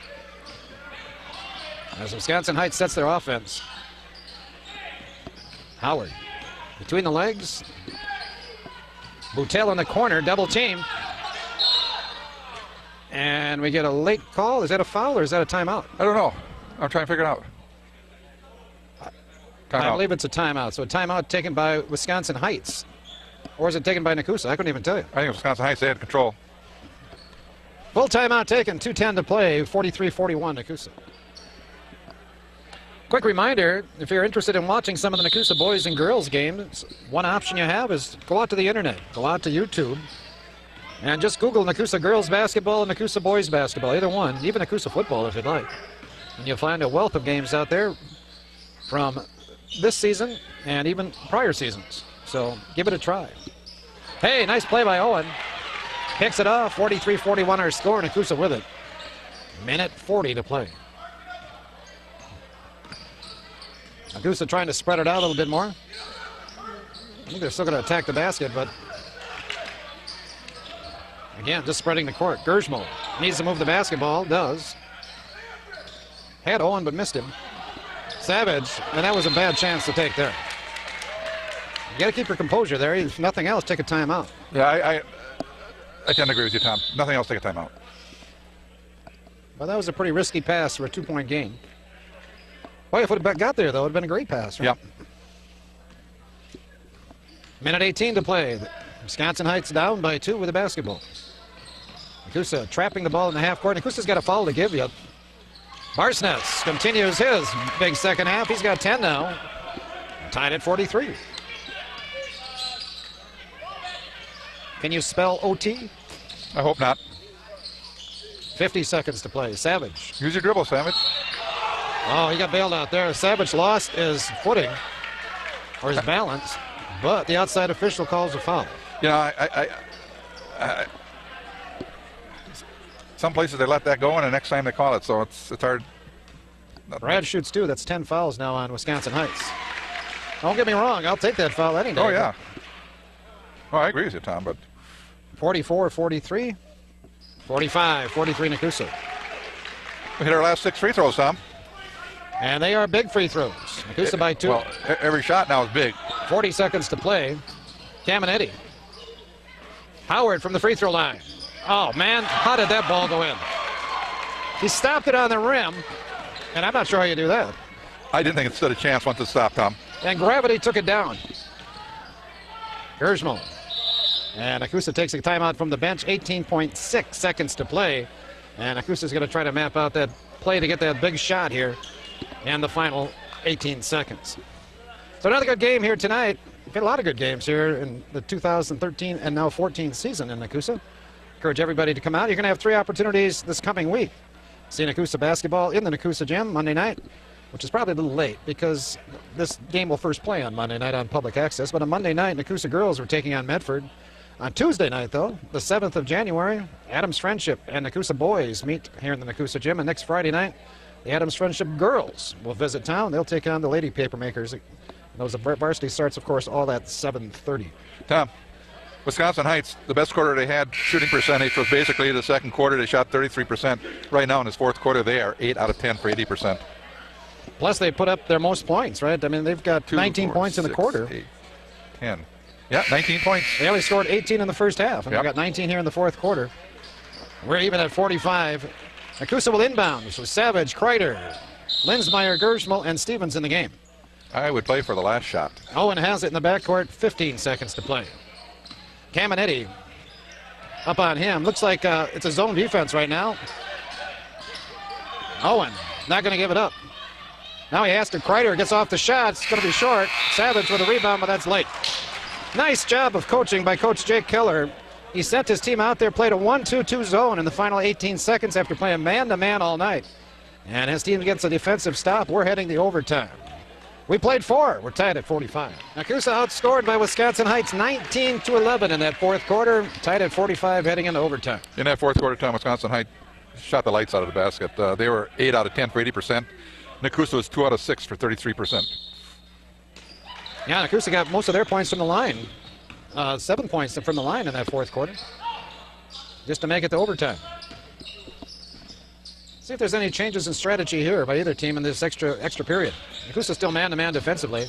as Wisconsin Heights sets their offense. Howard between the legs. Botel in the corner, double team. And we get a late call. Is that a foul or is that a timeout? I don't know. I'm trying to figure it out. I believe it's a timeout. So a timeout taken by Wisconsin Heights. Or is it taken by Nekoosa? I couldn't even tell you. I think Wisconsin Heights, they had control. Full timeout taken, 2:10 to play, 43-41 Nekoosa. Quick reminder, if you're interested in watching some of the Nekoosa boys and girls games, one option you have is go out to the internet, go out to YouTube, and just Google Nekoosa girls basketball and Nekoosa boys basketball, either one, even Nekoosa football if you'd like. And you'll find a wealth of games out there from this season and even prior seasons. So give it a try. Hey, nice play by Owen. Picks it off, 43-41 our score, Nekoosa with it. Minute 40 to play. Nekoosa trying to spread it out a little bit more. I think they're still going to attack the basket, but again, just spreading the court. Gersmo needs to move the basketball, does. Had Owen, but missed him. Savage, and that was a bad chance to take there. You got to keep your composure there. If nothing else, take a timeout. Yeah, I tend to agree with you, Tom. Nothing else, take a timeout. Well, that was a pretty risky pass for a 2-point game. Boy, if it would have got there, though, it would have been a great pass. Right? Yep. Minute 18 to play. Wisconsin Heights down by 2 with the basketball. Nekoosa trapping the ball in the half court. Nekoosa's got a foul to give you. Barsness continues his big second half. He's got 10 now. Tied at 43. Can you spell OT? I hope not. 50 seconds to play. Savage. Use your dribble, Savage. Oh, he got bailed out there. Savage lost his footing or his balance, but the outside official calls a foul. You know, some places they let that go, and the next time they call it, so it's hard. Brad shoots 2. That's 10 fouls now on Wisconsin Heights. Don't get me wrong. I'll take that foul any day. Oh, yeah. Well, I agree with you, Tom, but 44-43. 45-43 Nekoosa. we hit our last 6 free throws, Tom. And they are big free throws. Nekoosa by 2. Well, every shot now is big. 40 seconds to play. Caminetti. Howard from the free throw line. Oh, man, how did that ball go in? He stopped it on the rim, and I'm not sure how you do that. I didn't think it stood a chance once it stopped, Tom. And gravity took it down. Gersmal. And Nekoosa takes a timeout from the bench. 18.6 seconds to play. And Nekoosa's going to try to map out that play to get that big shot here in the final 18 seconds. So another good game here tonight. We've had a lot of good games here in the 2013 and now 14 season in Nekoosa. Encourage everybody to come out. You're going to have 3 opportunities this coming week. See Nekoosa basketball in the Nekoosa gym Monday night, which is probably a little late because this game will first play on Monday night on public access. But on Monday night, Nekoosa girls are taking on Medford. On Tuesday night, though, the 7th of January, Adams Friendship and Nekoosa boys meet here in the Nekoosa gym. And next Friday night, the Adams Friendship girls will visit town. They'll take on the Lady Papermakers. Those varsity starts, of course, all at 7:30. Tom, Wisconsin Heights, the best quarter they had shooting percentage was basically the second quarter. They shot 33%. Right now in this fourth quarter, they are 8 out of 10 for 80%. Plus, they put up their most points, right? I mean, they've got 19 points in the quarter. 8, 10. Yeah, 19 points. They only scored 18 in the first half, and they got 19 here in the fourth quarter. We're even at 45. Nekoosa will inbound. So Savage, Kreider, Linsmeyer, Gersmal, and Stevens in the game. I would play for the last shot. Owen has it in the backcourt. 15 seconds to play. Caminetti up on him. Looks like it's a zone defense right now. Owen not going to give it up. Now he has to. Kreider gets off the shot. It's going to be short. Savage with a rebound, but that's late. Nice job of coaching by Coach Jake Keller. He sent his team out there, played a 1-2-2 zone in the final 18 seconds after playing man-to-man all night. And his team gets a defensive stop. We're heading to overtime. We played 4. We're tied at 45. Nekoosa outscored by Wisconsin Heights 19-11 in that fourth quarter. Tied at 45 heading into overtime. In that fourth quarter, Tom, Wisconsin Heights shot the lights out of the basket. They were 8 out of 10 for 80%. Nekoosa was 2 out of 6 for 33%. Yeah, Nekoosa got most of their points from the line. 7 points from the line in that fourth quarter. Just to make it to overtime. See if there's any changes in strategy here by either team in this extra period. Nekoosa still man-to-man defensively.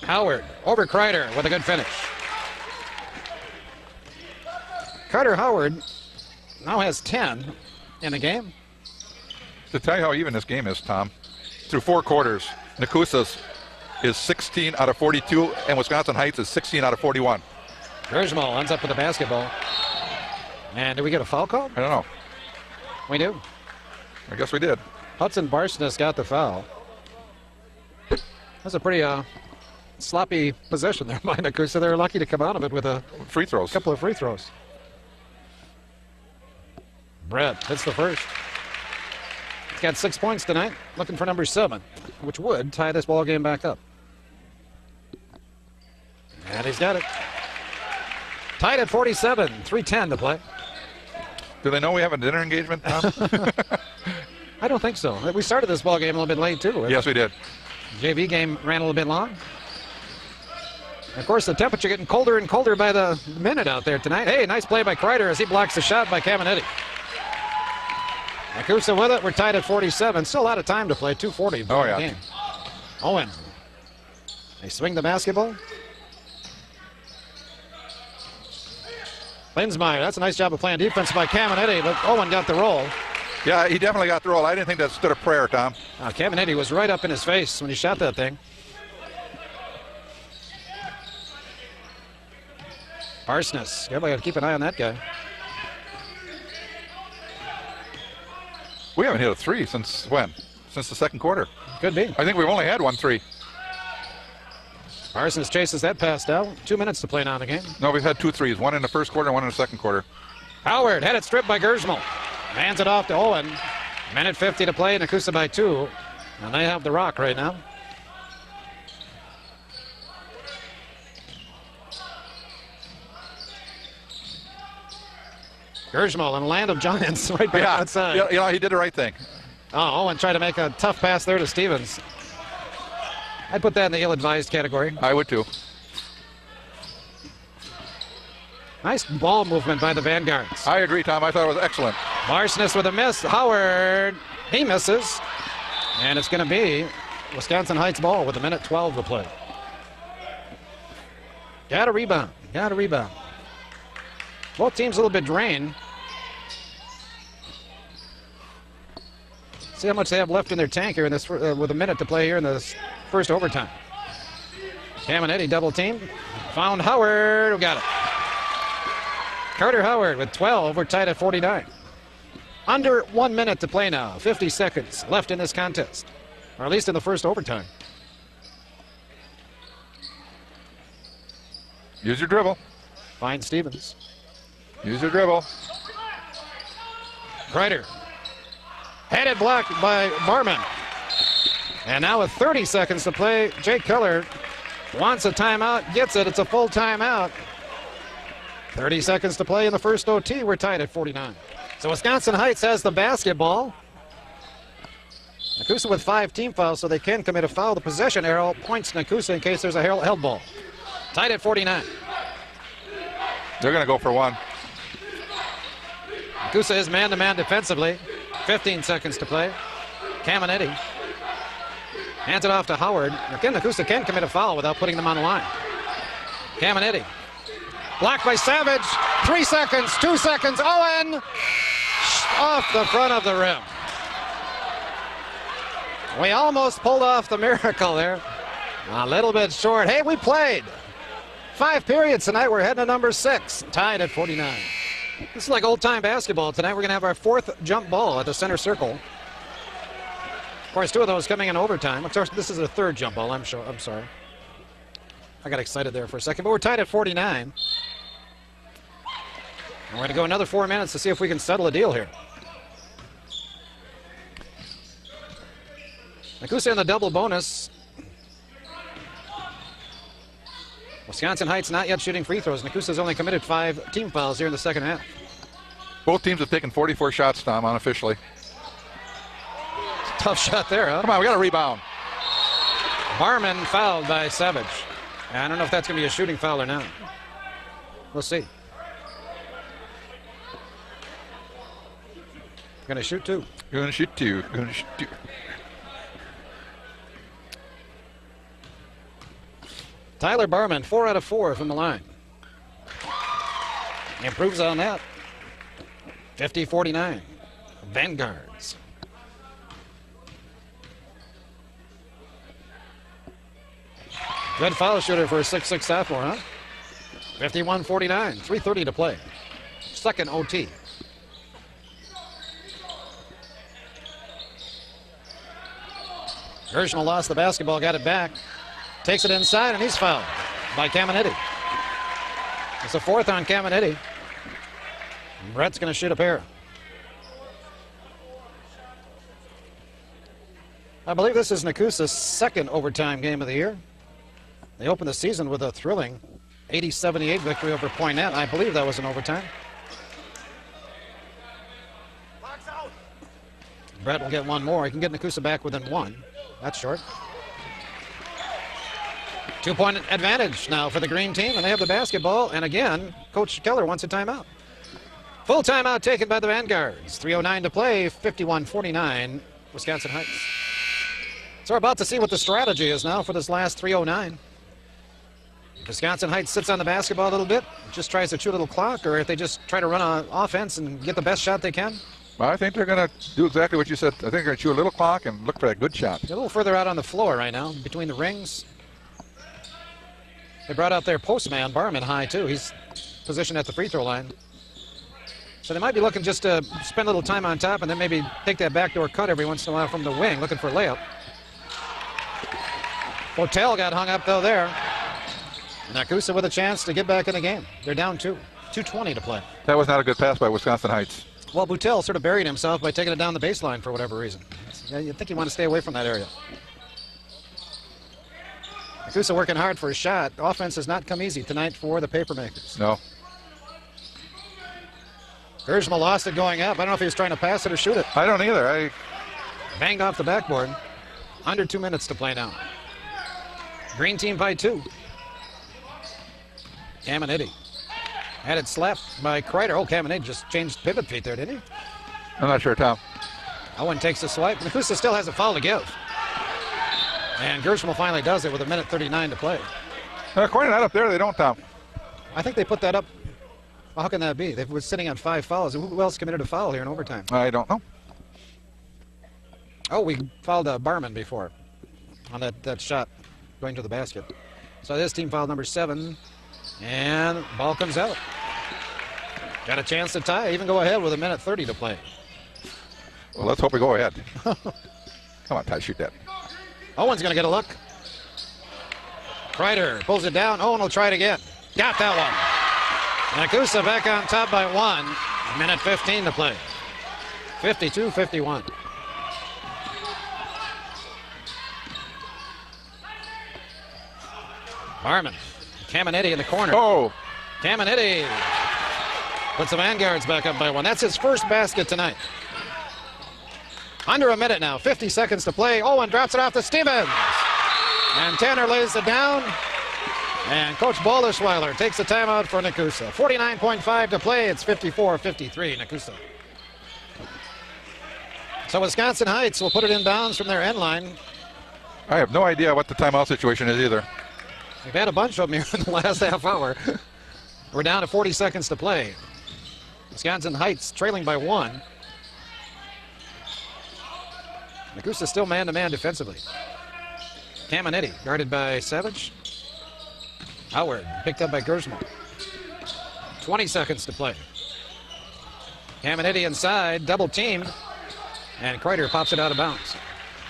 Howard over Kreider with a good finish. Carter Howard now has 10 in the game. To tell you how even this game is, Tom, through 4 quarters, Nekoosa's is 16 out of 42, and Wisconsin Heights is 16 out of 41. Gersmal ends up with the basketball. And do we get a foul call? I don't know. We do. I guess we did. Hudson Barsness got the foul. That's a pretty sloppy possession there by Nekoosa. They're lucky to come out of it with a free throws. Couple of free throws. Brett hits the first. He's got 6 points tonight, looking for number 7, which would tie this ball game back up. And he's got it. Tied at 47, 3:10 to play. Do they know we have a dinner engagement, Tom? I don't think so. We started this ball game a little bit late, too. Yes, we did. JV game ran a little bit long. Of course, the temperature getting colder and colder by the minute out there tonight. Hey, nice play by Kreider as he blocks the shot by Caminetti. Nekoosa with it. We're tied at 47. Still a lot of time to play. 2:40 in the game. Owen. They swing the basketball. Linsmeyer, that's a nice job of playing defense by Caminetti, but Owen got the roll. Yeah, he definitely got the roll. I didn't think that stood a prayer, Tom. Caminiti was right up in his face when he shot that thing. Parsness. Everybody got to keep an eye on that guy. We haven't hit a 3 since when? Since the second quarter. Could be. I think we've only had 1 3. Parsons chases that pass down. 2 minutes to play now in the game. No, we've had 2 3s. 1 in the first quarter, 1 in the second quarter. Howard had it stripped by Gersmal. Hands it off to Owen. Minute 50 to play. Nekoosa by 2. And they have the rock right now. Gersmal in a land of giants right back outside. You know, he did the right thing. Oh, Owen tried to make a tough pass there to Stevens. I'd put that in the ill-advised category. I would too. Nice ball movement by the Vanguards. I agree, Tom. I thought it was excellent. Marsness with a miss. Howard, he misses. And it's going to be Wisconsin Heights ball with 1:12 to play. Got a rebound. Got a rebound. Both teams a little bit drained. See how much they have left in their tank here in this with a minute to play here in this first overtime. Caminiti double team. Found Howard. Who got it? Carter Howard with 12. We're tied at 49. Under 1 minute to play now. 50 seconds left in this contest. Or at least in the first overtime. Use your dribble. Find Stevens. Use your dribble. Kreider. Headed blocked by Barman. And now with 30 seconds to play, Jake Keller wants a timeout, gets it. It's a full timeout. 30 seconds to play in the first OT. We're tied at 49. So Wisconsin Heights has the basketball. Nekoosa with 5 team fouls, so they can commit a foul. The possession arrow points Nekoosa in case there's a held ball. Tied at 49. They're going to go for 1. Nekoosa is man-to-man defensively. 15 seconds to play. Caminiti hands it off to Howard. Again, Nekoosa can commit a foul without putting them on the line. Caminiti. Blocked by Savage. 3 seconds, 2 seconds. Owen off the front of the rim. We almost pulled off the miracle there. A little bit short. Hey, we played 5 periods tonight. We're heading to number 6. Tied at 49. This is like old-time basketball. Tonight we're going to have our 4th jump ball at the center circle. Of course, 2 of those coming in overtime. Of course, this is a 3rd jump ball, I'm sorry. I got excited there for a second, but we're tied at 49. And we're going to go another 4 minutes to see if we can settle a deal here. Nekoosa in the double bonus. Wisconsin Heights not yet shooting free throws. Nekoosa's only committed 5 team fouls here in the second half. Both teams have taken 44 shots, Tom, unofficially. Tough shot there, huh? Come on, we got a rebound. Barman fouled by Savage. I don't know if that's going to be a shooting foul or not. We'll see. Going to shoot 2. Going to shoot 2. Going to shoot 2. Tyler Barman, 4 out of 4 from the line. He improves on that. 50-49. Vanguards. Good foul shooter for a 6'6 sophomore, huh? 51-49. 3:30 to play. Second OT. Gersmal lost the basketball, got it back. Takes it inside, and he's fouled by Caminiti. It's a 4th on Caminiti. Brett's going to shoot a pair. I believe this is Nekoosa's 2nd overtime game of the year. They opened the season with a thrilling 80-78 victory over Poinet. I believe that was an overtime. Brett will get 1 more. He can get Nekoosa back within 1. That's short. 2-point advantage now for the green team, and they have the basketball. And again, Coach Keller wants a timeout. Full timeout taken by the Vanguards. 3:09 to play, 51-49, Wisconsin Heights. So we're about to see what the strategy is now for this last 3:09. Wisconsin Heights sits on the basketball a little bit, just tries to chew a little clock, or if they just try to run on offense and get the best shot they can. Well, I think they're going to do exactly what you said. I think they're going to chew a little clock and look for that good shot. They're a little further out on the floor right now, between the rings. They brought out their postman, Barman, high, too. He's positioned at the free throw line. So they might be looking just to spend a little time on top and then maybe take that backdoor cut every once in a while from the wing, looking for a layup. Hotel got hung up, though, there. Nekoosa with a chance to get back in the game. They're down 2. 2:20 to play. That was not a good pass by Wisconsin Heights. Well, Boutel sort of buried himself by taking it down the baseline for whatever reason. Yeah, you'd think you want to stay away from that area. Nekoosa working hard for a shot. Offense has not come easy tonight for the Papermakers. No. Gersma lost it going up. I don't know if he was trying to pass it or shoot it. I don't either. Banged off the backboard. Under 2 minutes to play now. Green team by 2. Caminiti had it slapped by Kreider. Oh, Caminiti just changed pivot feet there, didn't he? I'm not sure, Tom. Owen takes the swipe. Nekoosa still has a foul to give. And Gersma finally does it with 1:39 to play. According to that up there, they don't, Tom. I think they put that up. Well, how can that be? They were sitting on 5 fouls. Who else committed a foul here in overtime? I don't know. Oh, we fouled Barman before on that shot going to the basket. So this team foul number 7. And ball comes out. Got a chance to tie, even go ahead with 1:30 to play. Well, let's hope we go ahead. Come on, Ty, shoot that. Owen's going to get a look. Kreider pulls it down. Owen will try it again. Got that one. Nekoosa back on top by 1. 1:15 to play. 52-51. Barman. Caminiti in the corner. Oh. Caminiti puts the Vanguards back up by 1. That's his first basket tonight. Under a minute now. 50 seconds to play. Owen drops it off to Stevens. And Tanner lays it down. And Coach Balderschweiler takes the timeout for Nekoosa. 49.5 to play. It's 54-53, Nekoosa. So Wisconsin Heights will put it inbounds from their end line. I have no idea what the timeout situation is either. We've had a bunch of them here in the last half hour. We're down to 40 seconds to play. Wisconsin Heights trailing by 1. Nekoosa still man-to-man defensively. Caminiti guarded by Savage. Howard picked up by Gersma. 20 seconds to play. Caminiti inside, double teamed, and Kreider pops it out of bounds.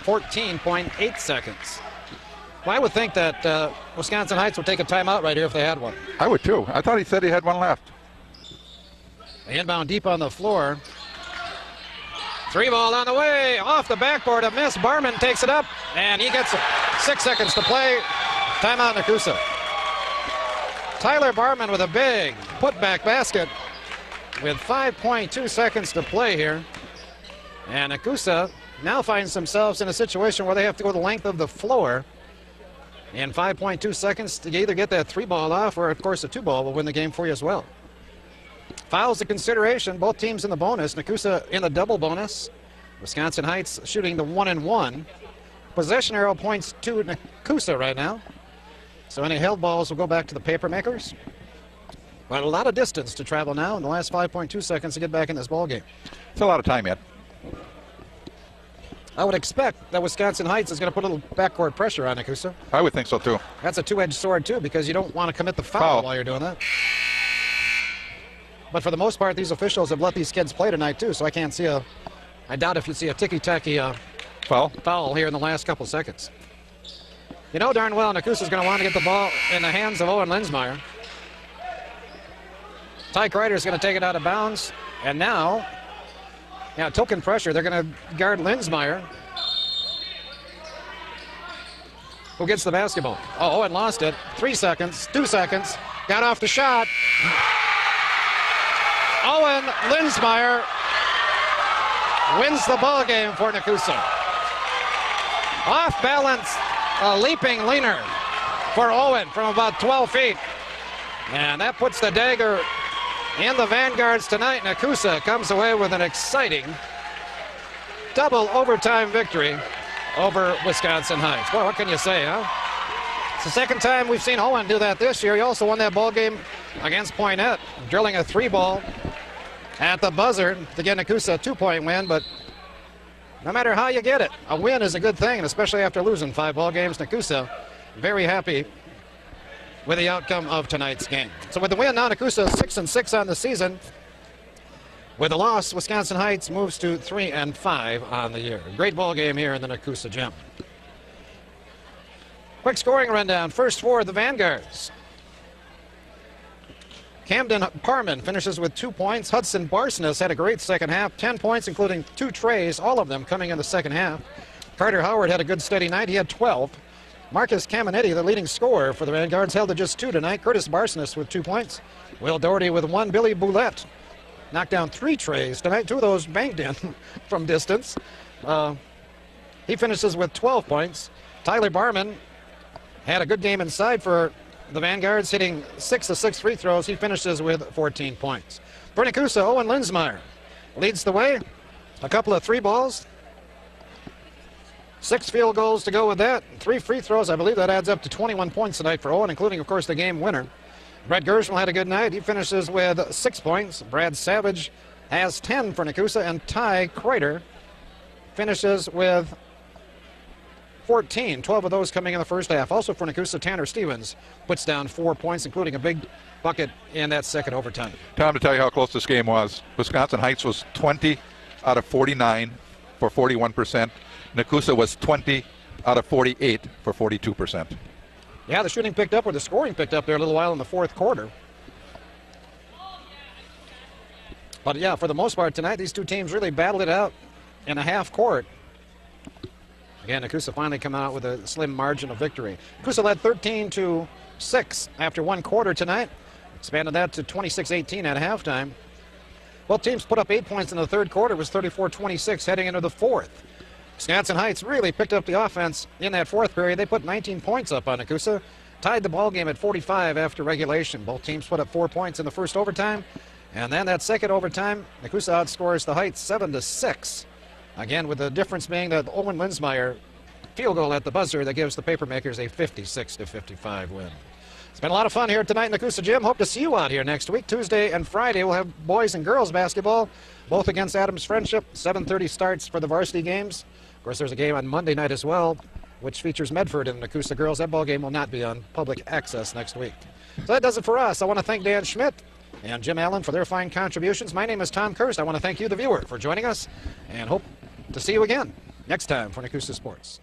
14.8 seconds. Well, I would think that Wisconsin Heights would take a timeout right here if they had one. I would too. I thought he said he had one left. The inbound deep on the floor. 3 ball on the way, off the backboard, a miss. Barman takes it up, and he gets 6 seconds to play. Timeout, Nekoosa. Tyler Barman with a big putback basket with 5.2 seconds to play here. And Nekoosa now finds themselves in a situation where they have to go the length of the floor in 5.2 seconds to either get that 3 ball off or, of course, a 2 ball will win the game for you as well. Fouls a consideration. Both teams in the bonus. Nekoosa in the double bonus. Wisconsin Heights shooting the 1-and-1. Possession arrow points to Nekoosa right now. So any held balls will go back to the Papermakers. But a lot of distance to travel now in the last 5.2 seconds to get back in this ball game. It's a lot of time yet. I would expect that Wisconsin Heights is going to put a little backcourt pressure on Nekoosa. I would think so too. That's a two-edged sword too, because you don't want to commit the foul while you're doing that. But for the most part, these officials have let these kids play tonight too, so I can't see I doubt if you see a ticky-tacky foul here in the last couple seconds. You know darn well Nekoosa's going to want to get the ball in the hands of Owen Linsmeyer. Ty Kreider's going to take it out of bounds, and now, token pressure. They're going to guard Linsmeyer, who gets the basketball. Oh, Owen lost it. 3 seconds, 2 seconds, got off the shot. Owen Linsmeyer wins the ball game for Nekoosa. Off balance, a leaping leaner for Owen from about 12 feet. And that puts the dagger in the Vanguards tonight. Nekoosa comes away with an exciting double overtime victory over Wisconsin Heights. Boy, what can you say, huh? It's the second time we've seen Owen do that this year. He also won that ball game against Poynette, drilling a 3 ball at the buzzer to get Nekoosa a 2-point win, but no matter how you get it, a win is a good thing, and especially after losing 5 ball games. Nekoosa very happy with the outcome of tonight's game. So with the win, now Nekoosa 6-6 on the season. With the loss, Wisconsin Heights moves to 3-5 on the year. Great ball game here in the Nekoosa gym. Quick scoring rundown. First for the Vanguards. Camden Parman finishes with 2 points. Hudson Barsness had a great second half, 10 points, including 2 trays, all of them coming in the second half. Carter Howard had a good steady night. He had 12. Marcus Caminetti, the leading scorer for the Vanguards, held to just 2 tonight. Curtis Barsness with 2 points. Will Doherty with 1. Billy Boulette knocked down 3 trays tonight. 2 of those banked in from distance. He finishes with 12 points. Tyler Barman had a good game inside for the Vanguards, hitting 6 of 6 free throws. He finishes with 14 points. For Nekoosa, Owen Linsmeyer leads the way. A couple of 3 balls. 6 field goals to go with that. 3 free throws. I believe that adds up to 21 points tonight for Owen, including, of course, the game winner. Brett Gershwell had a good night. He finishes with 6 points. Brad Savage has 10 for Nekoosa, and Ty Kreider finishes with 14, 12 of those coming in the first half. Also for Nekoosa, Tanner Stevens puts down 4 points, including a big bucket in that second overtime. Tom, to tell you how close this game was, Wisconsin Heights was 20 out of 49 for 41%. Nekoosa was 20 out of 48 for 42%. Yeah, the shooting picked up, or the scoring picked up there a little while in the fourth quarter. But yeah, for the most part tonight, these two teams really battled it out in a half court. Again, Nekoosa finally come out with a slim margin of victory. Nekoosa led 13-6 after 1 quarter tonight. Expanded that to 26-18 at halftime. Both teams put up 8 points in the third quarter. It was 34-26 heading into the fourth. Wisconsin Heights really picked up the offense in that fourth period. They put 19 points up on Nekoosa. Tied the ball game at 45 after regulation. Both teams put up 4 points in the first overtime. And then that second overtime, Nekoosa outscores the Heights 7-6. Again, with the difference being that Owen Linsmeyer field goal at the buzzer that gives the Papermakers a 56-55 win. It's been a lot of fun here tonight in the Nekoosa gym. Hope to see you out here next week. Tuesday and Friday we'll have boys and girls basketball, both against Adams Friendship. 7:30 starts for the varsity games. Of course, there's a game on Monday night as well, which features Medford and the Nekoosa girls. That ball game will not be on public access next week. So that does it for us. I want to thank Dan Schmidt and Jim Allen for their fine contributions. My name is Tom Kirst. I want to thank you, the viewer, for joining us, and hope to see you again next time for Nekoosa Sports.